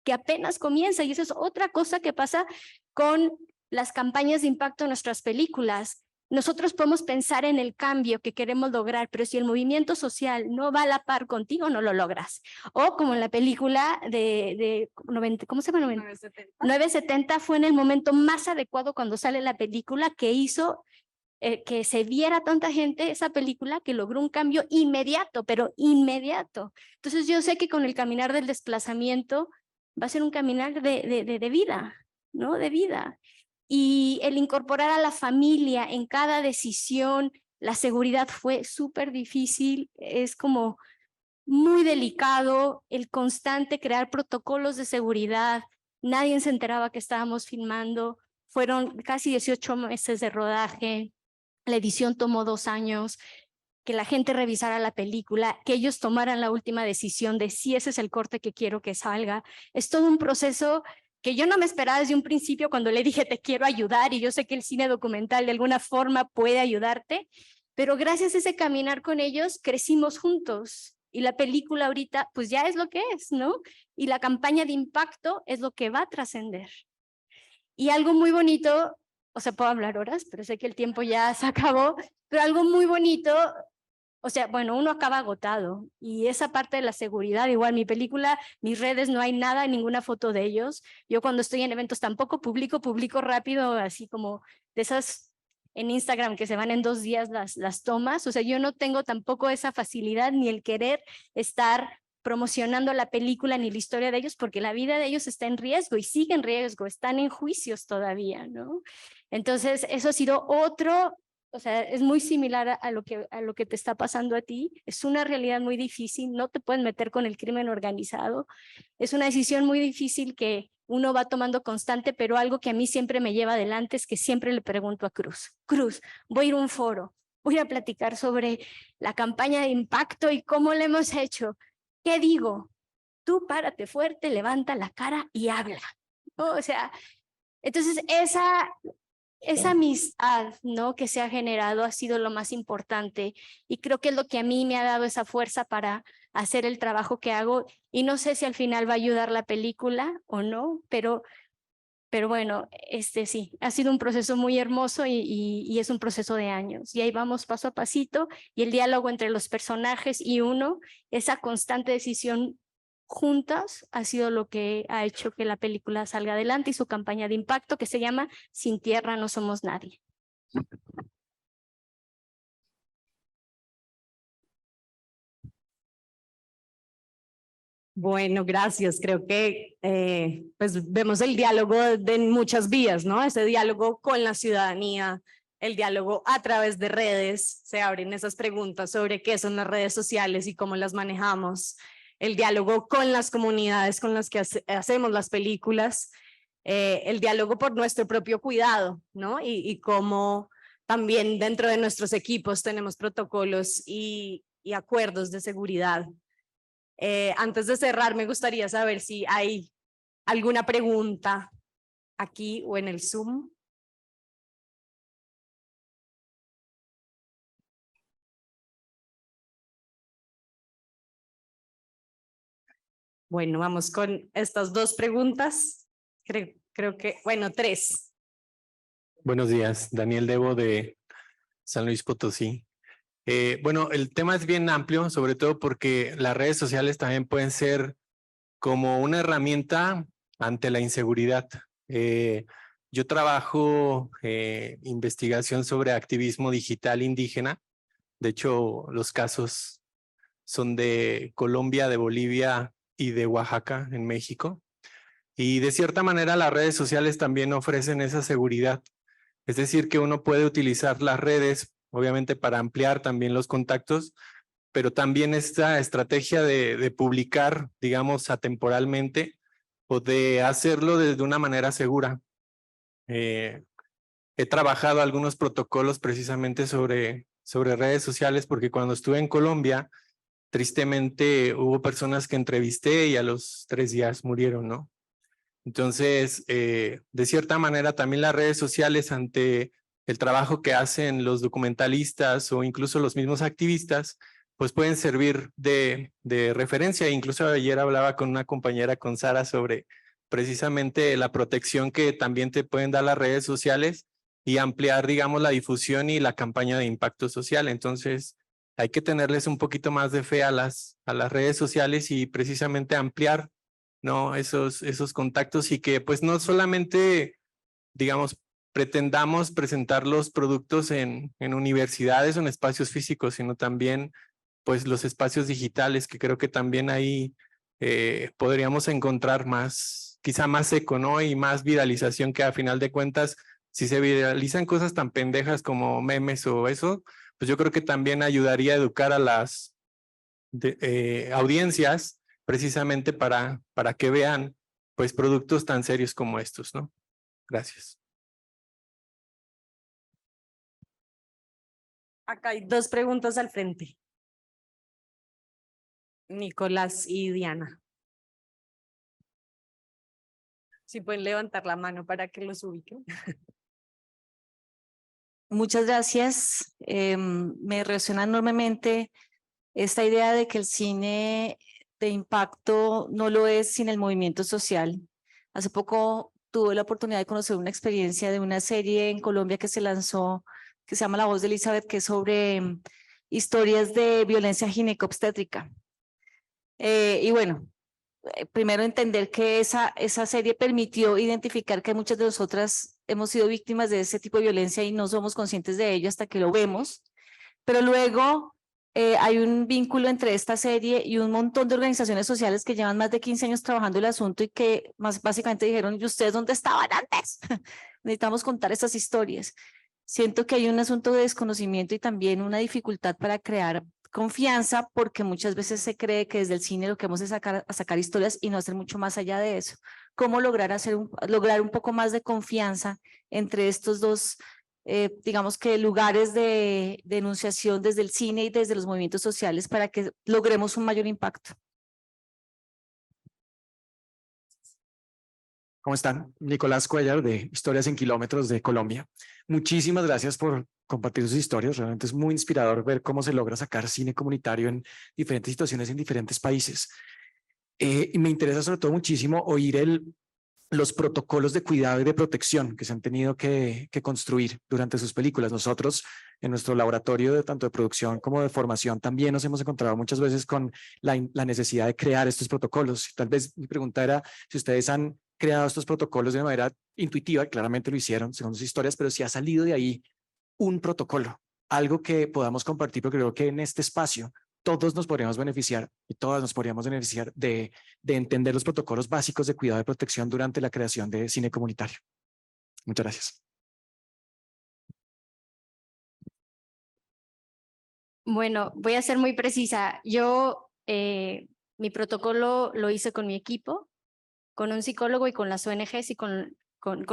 [SPEAKER 2] que apenas comienza, y eso es otra cosa que pasa con las campañas de impacto en nuestras películas. Nosotros podemos pensar en el cambio que queremos lograr, pero si el movimiento social no va a la par contigo, no lo logras. O como en la película de 90, ¿cómo se llama? 970 fue en el momento más adecuado cuando sale la película que hizo que se viera tanta gente esa película que logró un cambio inmediato, pero inmediato. Entonces yo sé que con el caminar del desplazamiento va a ser un caminar de vida, ¿no? De vida. Y el incorporar a la familia en cada decisión, la seguridad fue súper difícil, es como muy delicado, el constante crear protocolos de seguridad, nadie se enteraba que estábamos filmando, fueron casi 18 meses de rodaje, la edición tomó 2 años, que la gente revisara la película, que ellos tomaran la última decisión de si ese es el corte que quiero que salga. Es todo un proceso que yo no me esperaba desde un principio cuando le dije te quiero ayudar y yo sé que el cine documental de alguna forma puede ayudarte. pero gracias a ese caminar con ellos crecimos juntos y la película ahorita pues ya es lo que es, ¿no? Y la campaña de impacto es lo que va a trascender. Y algo muy bonito, o sea, puedo hablar horas, pero sé que el tiempo ya se acabó, pero algo muy bonito, o sea, bueno, uno acaba agotado y esa parte de la seguridad, igual mi película, mis redes, no hay nada, ninguna foto de ellos. Yo cuando estoy en eventos tampoco publico rápido, así como de esas en Instagram que se van en 2 días las tomas. O sea, yo no tengo tampoco esa facilidad ni el querer estar promocionando la película ni la historia de ellos, porque la vida de ellos está en riesgo y sigue en riesgo, están en juicios todavía, ¿no? Entonces, eso ha sido otro, o sea, es muy similar a lo que te está pasando a ti. Es una realidad muy difícil, no te puedes meter con el crimen organizado. Es una decisión muy difícil que uno va tomando constante, pero algo que a mí siempre me lleva adelante es que siempre le pregunto a Cruz, voy a ir a un foro, voy a platicar sobre la campaña de impacto y cómo le hemos hecho. ¿Qué digo? Tú párate fuerte, levanta la cara y habla. O sea, entonces esa amistad, ¿no?, que se ha generado ha sido lo más importante y creo que es lo que a mí me ha dado esa fuerza para hacer el trabajo que hago y no sé si al final va a ayudar la película o no, pero bueno, sí, ha sido un proceso muy hermoso y es un proceso de años y ahí vamos paso a pasito y el diálogo entre los personajes y uno, esa constante decisión juntas ha sido lo que ha hecho que la película salga adelante y su campaña de impacto que se llama Sin Tierra no somos nadie.
[SPEAKER 1] Bueno, gracias. Creo que pues vemos el diálogo de muchas vías, ¿no? Ese diálogo con la ciudadanía, el diálogo a través de redes, se abren esas preguntas sobre qué son las redes sociales y cómo las manejamos, el diálogo con las comunidades con las que hacemos las películas, el diálogo por nuestro propio cuidado, ¿no? Y cómo también dentro de nuestros equipos tenemos protocolos y acuerdos de seguridad. Antes de cerrar, me gustaría saber si hay alguna pregunta aquí o en el Zoom. Bueno, vamos con estas 2 preguntas. Creo que, bueno, 3.
[SPEAKER 5] Buenos días, Daniel Debo de San Luis Potosí. Bueno, el tema es bien amplio, sobre todo porque las redes sociales también pueden ser como una herramienta ante la inseguridad. Yo trabajo investigación sobre activismo digital indígena. De hecho, los casos son de Colombia, de Bolivia y de Oaxaca, en México. Y de cierta manera las redes sociales también ofrecen esa seguridad. Es decir, que uno puede utilizar las redes, obviamente para ampliar también los contactos, pero también esta estrategia de publicar, digamos, atemporalmente o de hacerlo de una manera segura. He trabajado algunos protocolos precisamente sobre redes sociales porque cuando estuve en Colombia, tristemente hubo personas que entrevisté y a los 3 días murieron, ¿no? Entonces, de cierta manera, también las redes sociales ante el trabajo que hacen los documentalistas o incluso los mismos activistas, pues pueden servir de referencia. Incluso ayer hablaba con una compañera, con Sara, sobre precisamente la protección que también te pueden dar las redes sociales y ampliar, digamos, la difusión y la campaña de impacto social. Entonces, hay que tenerles un poquito más de fe a las redes sociales y precisamente ampliar, ¿no?, esos contactos y que pues no solamente, digamos, pretendamos presentar los productos en universidades o en espacios físicos, sino también pues los espacios digitales, que creo que también ahí podríamos encontrar más, quizá más eco, ¿no?, y más viralización, que a final de cuentas, si se viralizan cosas tan pendejas como memes o eso, pues yo creo que también ayudaría a educar a las audiencias precisamente para que vean pues productos tan serios como estos, ¿no? Gracias.
[SPEAKER 1] Acá hay 2 preguntas al frente. Nicolás y Diana. Si pueden levantar la mano para que los ubiquen.
[SPEAKER 6] Muchas gracias. Me resuena enormemente esta idea de que el cine de impacto no lo es sin el movimiento social. Hace poco tuve la oportunidad de conocer una experiencia de una serie en Colombia que se lanzó, que se llama La Voz de Elizabeth, que es sobre historias de violencia ginecobstétrica. Y bueno, primero entender que esa serie permitió identificar que muchas de nosotras hemos sido víctimas de ese tipo de violencia y no somos conscientes de ello hasta que lo vemos. Pero luego hay un vínculo entre esta serie y un montón de organizaciones sociales que llevan más de 15 años trabajando el asunto y que básicamente dijeron, ¿y ustedes dónde estaban antes? Necesitamos contar estas historias. Siento que hay un asunto de desconocimiento y también una dificultad para crear confianza, porque muchas veces se cree que desde el cine lo que vamos es sacar historias y no hacer mucho más allá de eso. ¿Cómo lograr un poco más de confianza entre estos dos, digamos que lugares de enunciación desde el cine y desde los movimientos sociales para que logremos un mayor impacto?
[SPEAKER 7] ¿Cómo están? Nicolás Cuellar de Historias en Kilómetros de Colombia. Muchísimas gracias por compartir sus historias. Realmente es muy inspirador ver cómo se logra sacar cine comunitario en diferentes situaciones en diferentes países. Y me interesa sobre todo muchísimo oír los protocolos de cuidado y de protección que se han tenido que construir durante sus películas. Nosotros en nuestro laboratorio de tanto de producción como de formación también nos hemos encontrado muchas veces con la necesidad de crear estos protocolos. Tal vez mi pregunta era si ustedes han creado estos protocolos de una manera intuitiva, claramente lo hicieron según sus historias, pero si ha salido de ahí un protocolo, algo que podamos compartir, porque creo que en este espacio todos nos podríamos beneficiar y todas nos podríamos beneficiar de entender los protocolos básicos de cuidado y protección durante la creación de cine comunitario. Muchas gracias.
[SPEAKER 2] Bueno, voy a ser muy precisa. Yo, mi protocolo lo hice con mi equipo, con un psicólogo y con las ONGs y con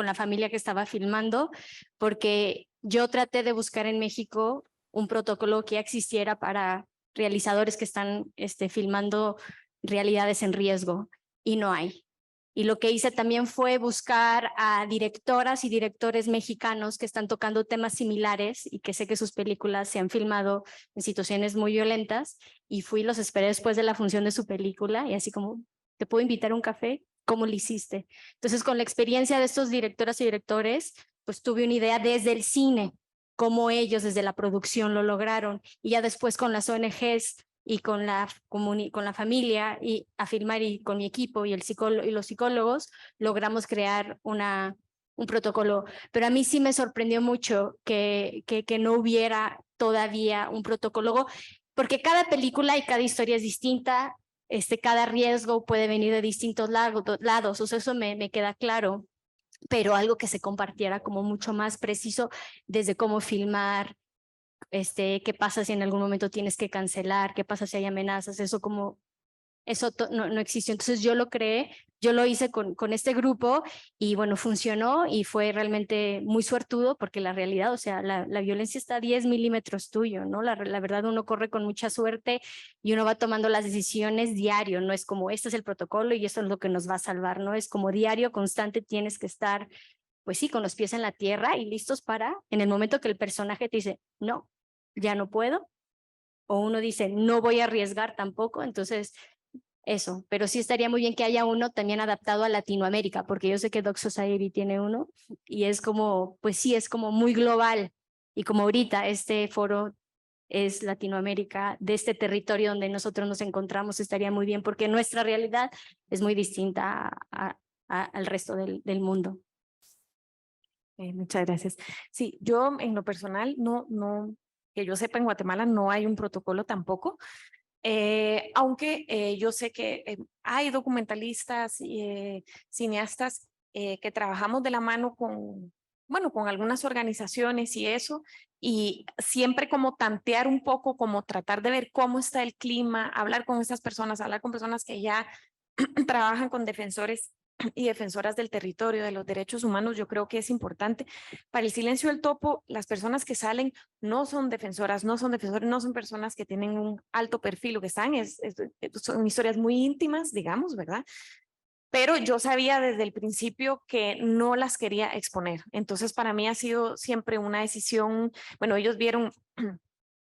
[SPEAKER 2] la familia que estaba filmando, porque yo traté de buscar en México un protocolo que ya existiera para realizadores que están filmando realidades en riesgo y no hay. Y lo que hice también fue buscar a directoras y directores mexicanos que están tocando temas similares y que sé que sus películas se han filmado en situaciones muy violentas, y fui, los esperé después de la función de su película y así como, ¿te puedo invitar a un café? ¿Cómo lo hiciste? Entonces, con la experiencia de estos directoras y directores, pues tuve una idea desde el cine, cómo ellos desde la producción lo lograron, y ya después con las ONGs y con la familia y a filmar, y con mi equipo y los psicólogos logramos crear un protocolo. Pero a mí sí me sorprendió mucho que no hubiera todavía un protocolo, porque cada película y cada historia es distinta, cada riesgo puede venir de distintos lados, o sea, eso me queda claro, pero algo que se compartiera como mucho más preciso desde cómo filmar, qué pasa si en algún momento tienes que cancelar, qué pasa si hay amenazas, eso no existió. Entonces yo lo creé, yo lo hice con este grupo y bueno, funcionó y fue realmente muy suertudo, porque la realidad, o sea, la violencia está a 10 milímetros tuyo, ¿no? La verdad, uno corre con mucha suerte y uno va tomando las decisiones diario, no es como este es el protocolo y eso es lo que nos va a salvar, ¿no? Es como diario, constante, tienes que estar, pues sí, con los pies en la tierra y listos para, en el momento que el personaje te dice, no, ya no puedo, o uno dice, no voy a arriesgar tampoco, entonces eso, pero sí estaría muy bien que haya uno también adaptado a Latinoamérica, porque yo sé que Doc Society tiene uno y es como, pues sí, es como muy global, y como ahorita este foro es Latinoamérica, de este territorio donde nosotros nos encontramos, estaría muy bien, porque nuestra realidad es muy distinta al resto del mundo.
[SPEAKER 3] Muchas gracias. Sí, yo en lo personal, que yo sepa, en Guatemala no hay un protocolo tampoco. Aunque yo sé que hay documentalistas y cineastas que trabajamos de la mano con algunas organizaciones y eso, y siempre como tantear un poco, como tratar de ver cómo está el clima, hablar con estas personas, hablar con personas que ya trabajan con defensores y defensoras del territorio, de los derechos humanos. Yo creo que es importante. Para El Silencio del Topo, las personas que salen no son defensoras, no son defensores, no son personas que tienen un alto perfil. Lo que están son historias muy íntimas, digamos, ¿verdad? pero yo sabía desde el principio que no las quería exponer. Entonces, para mí ha sido siempre una decisión, bueno, ellos vieron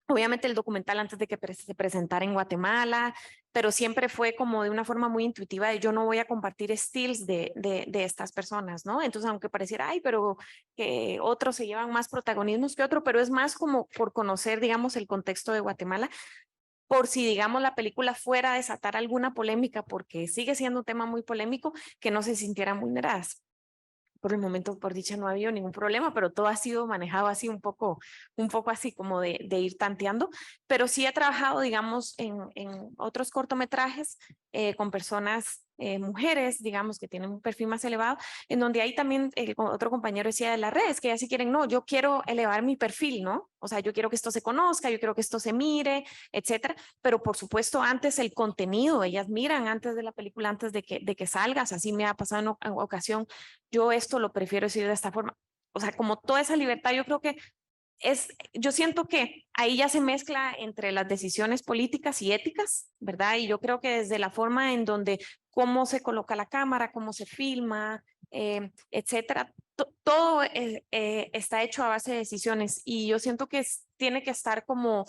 [SPEAKER 3] obviamente el documental antes de que se presentara en Guatemala, pero siempre fue como de una forma muy intuitiva de yo no voy a compartir stills de estas personas, ¿no? Entonces, aunque pareciera, ay, pero que otros se llevan más protagonismos que otro, pero es más como por conocer, digamos, el contexto de Guatemala, por si, digamos, la película fuera a desatar alguna polémica, porque sigue siendo un tema muy polémico, que no se sintieran vulneradas. Por el momento, por dicha, no ha habido ningún problema, pero todo ha sido manejado así un poco así como de ir tanteando. Pero sí he trabajado, digamos, en otros cortometrajes con personas, mujeres, digamos, que tienen un perfil más elevado, en donde ahí también otro compañero decía de las redes, que ya si quieren, no, yo quiero elevar mi perfil, ¿no? O sea, yo quiero que esto se conozca, yo quiero que esto se mire, etcétera. Pero por supuesto, antes el contenido, ellas miran antes de la película, antes de que salgas, así me ha pasado en ocasión. Yo esto lo prefiero decir de esta forma. O sea, como toda esa libertad, yo creo que yo siento que ahí ya se mezcla entre las decisiones políticas y éticas, ¿verdad? Y yo creo que desde la forma en donde cómo se coloca la cámara, cómo se filma, etcétera, todo está hecho a base de decisiones y yo siento que tiene que estar como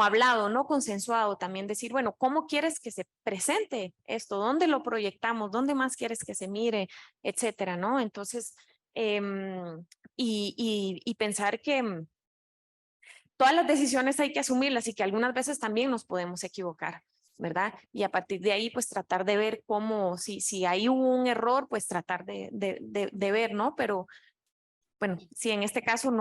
[SPEAKER 3] hablado, ¿no? Consensuado también, decir, bueno, ¿cómo quieres que se presente esto? ¿Dónde lo proyectamos? ¿Dónde más quieres que se mire? Etcétera, ¿no? Entonces, y pensar que todas las decisiones hay que asumirlas y que algunas veces también nos podemos equivocar, ¿verdad? Y a partir de ahí, pues tratar de ver cómo, si hay un error, pues tratar de ver, ¿no? Pero bueno, sí, en este caso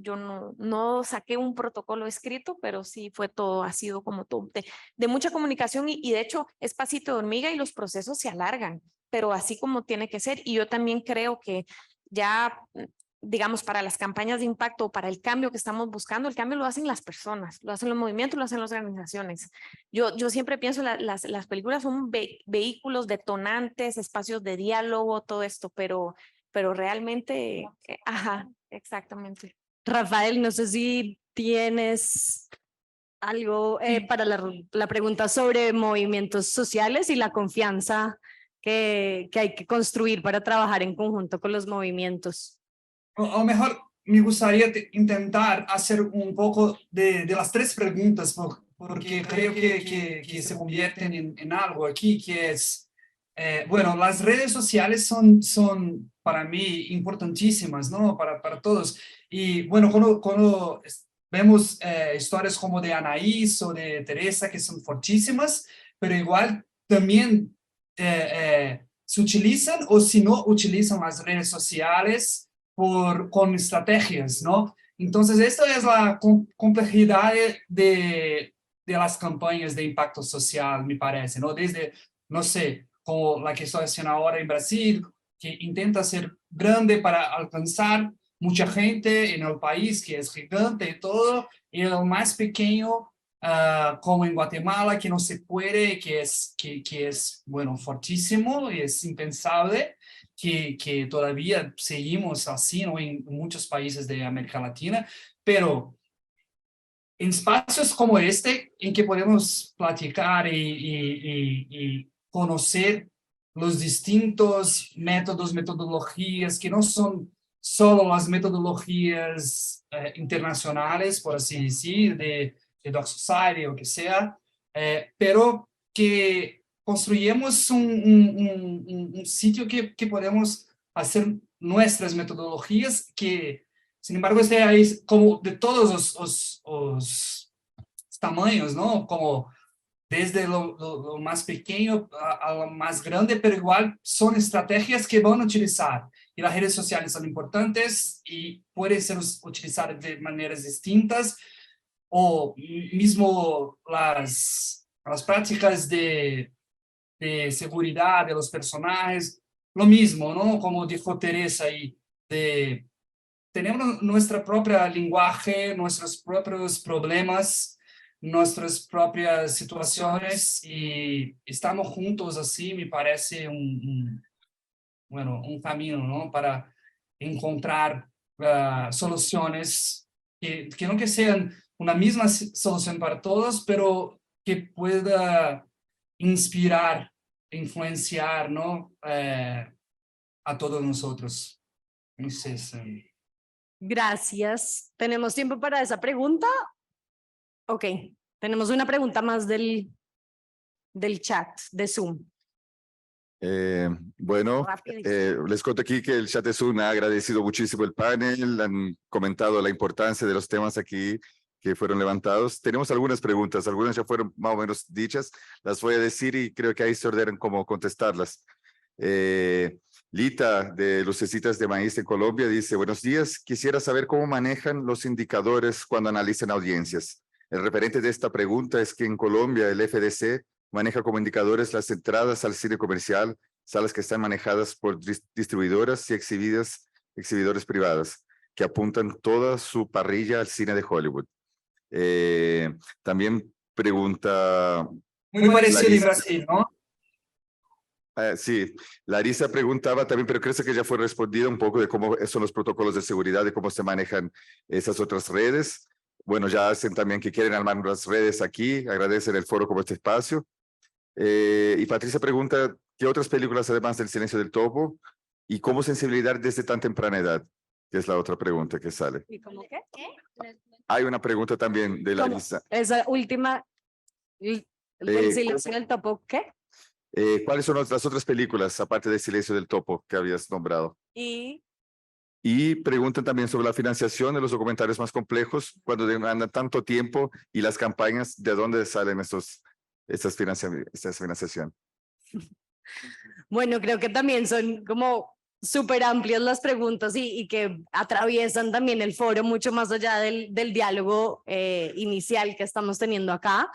[SPEAKER 3] yo no saqué un protocolo escrito, pero sí fue todo, ha sido como todo de mucha comunicación y de hecho es pasito de hormiga y los procesos se alargan, pero así como tiene que ser. Y yo también creo que ya, digamos, para las campañas de impacto o para el cambio que estamos buscando, el cambio lo hacen las personas, lo hacen los movimientos, lo hacen las organizaciones. Yo siempre pienso las películas son vehículos detonantes, espacios de diálogo, todo esto, pero realmente, ajá, exactamente.
[SPEAKER 1] Rafael, no sé si tienes algo para la pregunta sobre movimientos sociales y la confianza que hay que construir para trabajar en conjunto con los movimientos.
[SPEAKER 4] O mejor, me gustaría intentar hacer un poco de las tres preguntas, porque creo que se convierten en algo aquí, que es, bueno, las redes sociales son para mí importantísimas, ¿no? Para todos. Y bueno, cuando vemos historias como de Anaís o de Teresa, que son fortísimas, pero igual también se utilizan o si no utilizan las redes sociales con estrategias, ¿no? Entonces, esto es la complejidad de las campañas de impacto social, me parece, ¿no? Desde, no sé, como la que estoy haciendo ahora en Brasil, que intenta ser grande para alcanzar mucha gente en el país, que es gigante y todo, y el más pequeño, como en Guatemala, que no se puede, que es bueno, fortísimo y es impensable, que todavía seguimos así, ¿no? En muchos países de América Latina, pero en espacios como este, en que podemos platicar y conocer los distintos métodos, metodologías, que no son solo las metodologías internacionales, por así decir, de Doc Society o que sea, pero que construyamos un sitio que podemos hacer nuestras metodologías, que sin embargo esté ahí como de todos los tamaños, ¿no? Como desde lo más pequeño a lo más grande, pero igual son estrategias que van a utilizar. Y las redes sociales son importantes y pueden ser utilizadas de maneras distintas, o mismo las prácticas de seguridad de los personajes, lo mismo, ¿no? Como dijo Teresa, y tenemos nuestra propia lenguaje, nuestros propios problemas, nuestras propias situaciones, y estamos juntos así, me parece bueno, un camino, ¿no? Para encontrar soluciones que no que sean una misma solución para todos, pero que pueda inspirar influenciar, ¿no? A todos nosotros. Entonces,
[SPEAKER 1] Gracias. ¿Tenemos tiempo para esa pregunta? Ok, tenemos una pregunta más del chat, de Zoom.
[SPEAKER 8] Bueno,
[SPEAKER 1] Rapidísimo.
[SPEAKER 8] les cuento aquí que el chat de Zoom ha agradecido muchísimo el panel, han comentado la importancia de los temas aquí que fueron levantados. Tenemos algunas preguntas, algunas ya fueron más o menos dichas, las voy a decir y creo que ahí se ordenan cómo contestarlas. Lita de Lucecitas de Maíz en Colombia dice, buenos días, quisiera saber cómo manejan los indicadores cuando analizan audiencias. El referente de esta pregunta es que en Colombia el FDC maneja como indicadores las entradas al cine comercial, salas que están manejadas por distribuidoras y exhibidores privadas, que apuntan toda su parrilla al cine de Hollywood. También pregunta...
[SPEAKER 4] muy parecido en
[SPEAKER 8] Larisa.
[SPEAKER 4] Brasil, ¿no?
[SPEAKER 8] Sí, Larisa preguntaba también, pero creo que ya fue respondida un poco de cómo son los protocolos de seguridad, de cómo se manejan esas otras redes. Bueno, ya hacen también que quieren armar las redes aquí, agradecen el foro como este espacio. Y Patricia pregunta, ¿qué otras películas además del Silencio del Topo? ¿Y cómo sensibilizar desde tan temprana edad? Que es la otra pregunta que sale.
[SPEAKER 1] ¿Y cómo qué?
[SPEAKER 8] Hay una pregunta también de
[SPEAKER 1] ¿Cómo?
[SPEAKER 8] Larisa.
[SPEAKER 1] Esa última, del Silencio del Topo, ¿qué?
[SPEAKER 8] ¿Cuáles son las otras películas, aparte del Silencio del Topo, que habías nombrado? Y preguntan también sobre la financiación de los documentales más complejos, cuando demandan tanto tiempo y las campañas, ¿de dónde salen esta financiación?
[SPEAKER 1] Bueno, creo que también son como súper amplias las preguntas y que atraviesan también el foro mucho más allá del diálogo inicial que estamos teniendo acá.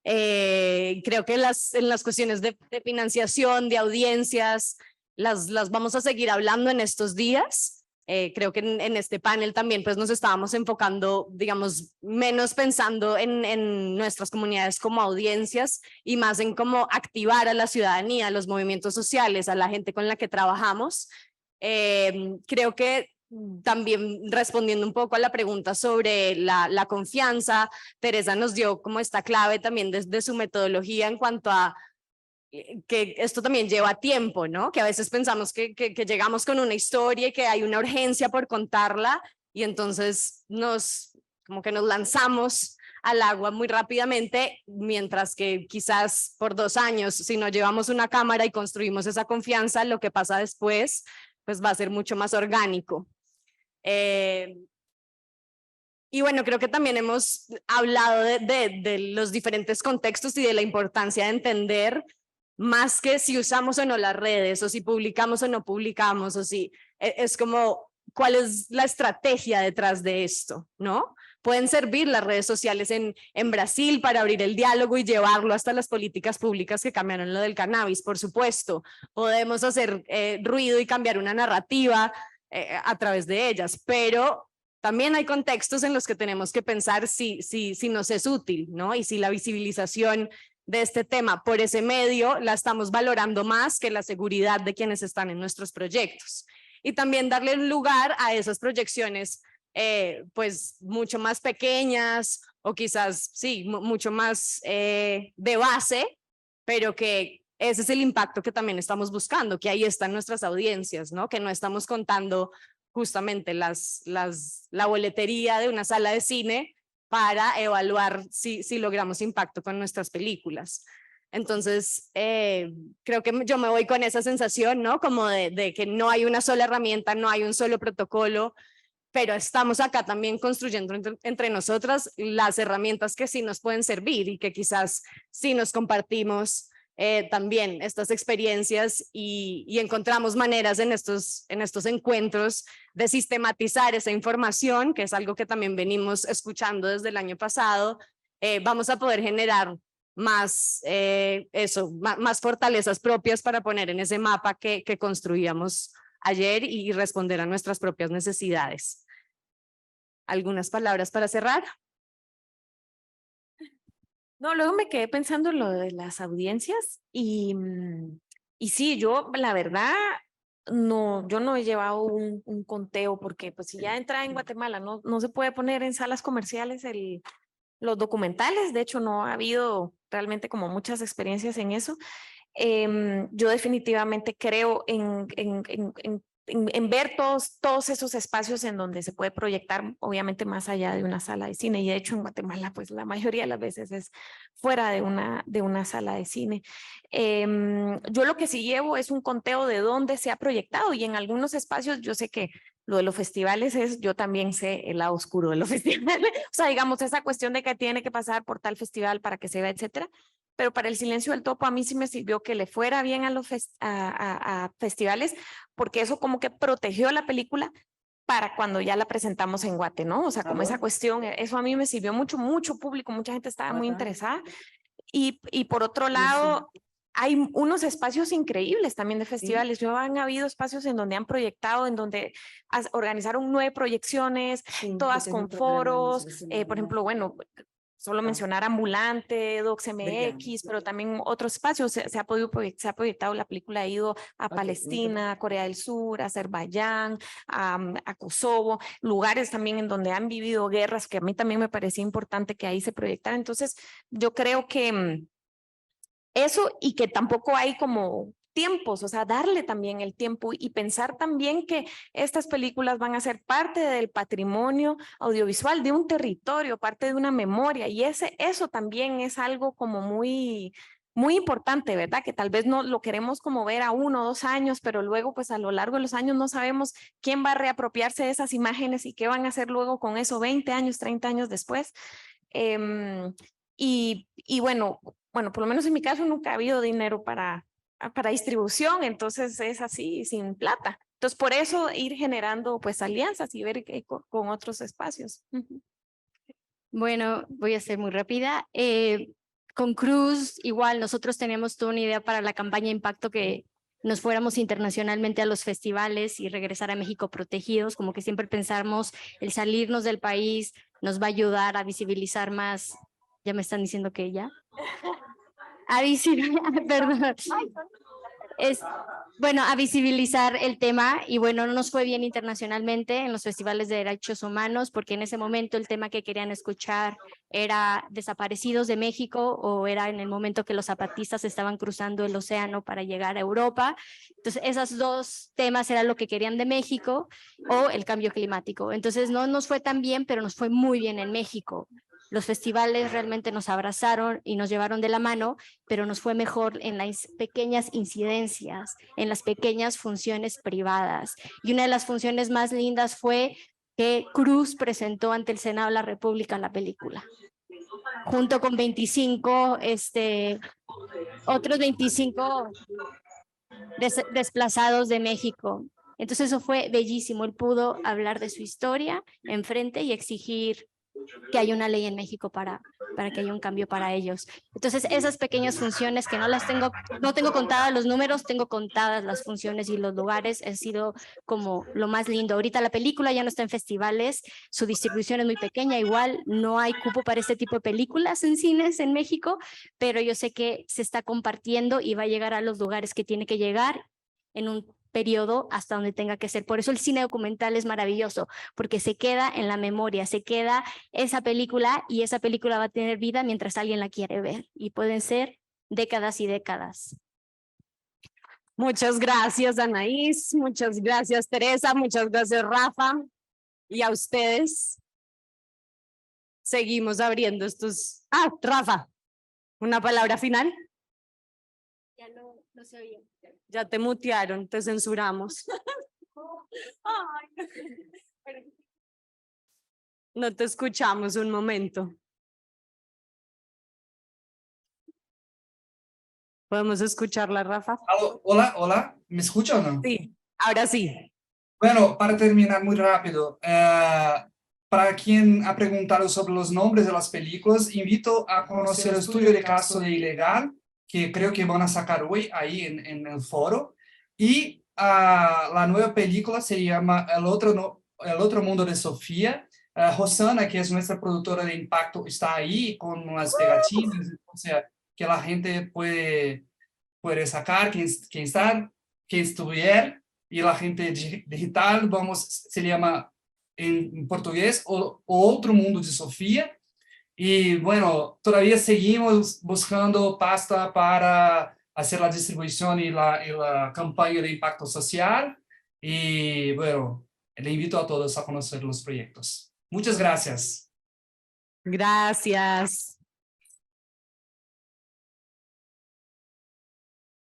[SPEAKER 1] Creo que en las cuestiones de financiación, de audiencias, las vamos a seguir hablando en estos días. Creo que en este panel también pues nos estábamos enfocando, digamos, menos pensando en nuestras comunidades como audiencias y más en cómo activar a la ciudadanía, a los movimientos sociales, a la gente con la que trabajamos. Creo que también respondiendo un poco a la pregunta sobre la confianza, Teresa nos dio como esta clave también desde su metodología en cuanto a que esto también lleva tiempo, ¿no? Que a veces pensamos que llegamos con una historia y que hay una urgencia por contarla y entonces como que nos lanzamos al agua muy rápidamente, mientras que quizás por 2 años, si no llevamos una cámara y construimos esa confianza, lo que pasa después pues va a ser mucho más orgánico. Y bueno, creo que también hemos hablado de los diferentes contextos y de la importancia de entender más que si usamos o no las redes, o si publicamos o no publicamos, o si es como cuál es la estrategia detrás de esto, ¿no? Pueden servir las redes sociales en Brasil para abrir el diálogo y llevarlo hasta las políticas públicas que cambiaron lo del cannabis, por supuesto. Podemos hacer ruido y cambiar una narrativa a través de ellas, pero también hay contextos en los que tenemos que pensar si nos es útil, ¿no? Y si la visibilización de este tema por ese medio la estamos valorando más que la seguridad de quienes están en nuestros proyectos. Y también darle lugar a esas proyecciones pues mucho más pequeñas o quizás sí, mucho más de base, pero que ese es el impacto que también estamos buscando, que ahí están nuestras audiencias, ¿no? Que no estamos contando justamente la boletería de una sala de cine para evaluar si logramos impacto con nuestras películas. Entonces, creo que yo me voy con esa sensación, ¿no? Como de que no hay una sola herramienta, no hay un solo protocolo, pero estamos acá también construyendo entre nosotras las herramientas que sí nos pueden servir y que quizás sí nos compartimos también estas experiencias y encontramos maneras en estos encuentros de sistematizar esa información, que es algo que también venimos escuchando desde el año pasado. Vamos a poder generar más más fortalezas propias para poner en ese mapa que construíamos ayer y responder a nuestras propias necesidades. ¿Algunas palabras para cerrar?
[SPEAKER 3] No, luego me quedé pensando en lo de las audiencias y sí, yo la verdad, yo no he llevado un conteo porque pues si ya entra en Guatemala, no se puede poner en salas comerciales los documentales, de hecho no ha habido realmente como muchas experiencias en eso. Yo definitivamente creo en ver todos esos espacios en donde se puede proyectar, obviamente más allá de una sala de cine, y de hecho en Guatemala pues la mayoría de las veces es fuera de una sala de cine. Yo lo que sí llevo es un conteo de dónde se ha proyectado, y en algunos espacios yo sé que lo de los festivales yo también sé el lado oscuro de los festivales, o sea, digamos esa cuestión de que tiene que pasar por tal festival para que se vea, etcétera. Pero para El Silencio del Topo a mí sí me sirvió que le fuera bien a los a festivales, porque eso como que protegió la película para cuando ya la presentamos en Guate, ¿no? O sea, como esa cuestión, eso a mí me sirvió mucho público, mucha gente estaba muy interesada. Y por otro lado, hay unos espacios increíbles también de festivales. Yo han habido espacios en donde han proyectado, en donde organizaron 9 proyecciones, todas con foros, por ejemplo, bueno, solo mencionar Ambulante, Docs MX, pero también otros espacios. Se ha proyectado la película, ha ido a Palestina, a Corea del Sur, a Azerbaiyán, a Kosovo, lugares también en donde han vivido guerras, que a mí también me parecía importante que ahí se proyectara. Entonces, yo creo que eso, y que tampoco hay como tiempos, o sea, darle también el tiempo y pensar también que estas películas van a ser parte del patrimonio audiovisual de un territorio, parte de una memoria, y eso también es algo como muy importante, ¿verdad? Que tal vez no lo queremos como ver a 1 o 2 años, pero luego pues a lo largo de los años no sabemos quién va a reapropiarse de esas imágenes y qué van a hacer luego con eso 20 años, 30 años después. Y bueno, por lo menos en mi caso nunca ha habido dinero para distribución, entonces es así, sin plata. Entonces, por eso ir generando pues alianzas y ver con otros espacios.
[SPEAKER 2] Bueno, voy a ser muy rápida. Con Cruz, igual, nosotros teníamos toda una idea para la campaña Impacto, que nos fuéramos internacionalmente a los festivales y regresar a México protegidos, como que siempre pensamos el salirnos del país nos va a ayudar a visibilizar más. Ya me están diciendo que ya. Perdón. Bueno, a visibilizar el tema, y bueno, no nos fue bien internacionalmente en los festivales de derechos humanos, porque en ese momento el tema que querían escuchar era desaparecidos de México, o era en el momento que los zapatistas estaban cruzando el océano para llegar a Europa. Entonces, esos 2 temas eran lo que querían de México, o el cambio climático. Entonces, no nos fue tan bien, pero nos fue muy bien en México. Los festivales realmente nos abrazaron y nos llevaron de la mano, pero nos fue mejor en las pequeñas incidencias, en las pequeñas funciones privadas. Y una de las funciones más lindas fue que Cruz presentó ante el Senado de la República la película, junto con 25, otros 25 desplazados de México. Entonces eso fue bellísimo. Él pudo hablar de su historia enfrente y exigir que haya una ley en México para que haya un cambio para ellos. Entonces, esas pequeñas funciones que no tengo contadas los números, tengo contadas las funciones y los lugares, ha sido como lo más lindo. Ahorita la película ya no está en festivales, su distribución es muy pequeña, igual no hay cupo para este tipo de películas en cines en México, pero yo sé que se está compartiendo y va a llegar a los lugares que tiene que llegar en un periodo hasta donde tenga que ser. Por eso el cine documental es maravilloso, porque se queda en la memoria, se queda esa película, y esa película va a tener vida mientras alguien la quiere ver, y pueden ser décadas y décadas.
[SPEAKER 1] Muchas gracias, Anaís, muchas gracias, Teresa, muchas gracias, Rafa, y a ustedes. Seguimos abriendo estos... Rafa, ¿una palabra final?
[SPEAKER 2] Ya no se oye.
[SPEAKER 1] Ya te mutearon, te censuramos. No te escuchamos un momento. ¿Podemos escucharla, Rafa?
[SPEAKER 4] Hola, ¿me escuchan o no?
[SPEAKER 1] Sí, ahora sí.
[SPEAKER 4] Bueno, para terminar muy rápido, para quien ha preguntado sobre los nombres de las películas, invito a conocer el estudio de caso de Ilegal, que creo que van a sacar hoy ahí en el foro. Y la nueva película se llama El otro mundo de Sofía. Rosana, que es nuestra productora de Impacto, está ahí con las pegatinas, o sea, que la gente puede sacar, quien estuviera, y la gente digital, se llama en portugués Otro Mundo de Sofía. Y bueno, todavía seguimos buscando pasta para hacer la distribución y la campaña de impacto social. Y bueno, le invito a todos a conocer los proyectos. Muchas gracias.
[SPEAKER 1] Gracias.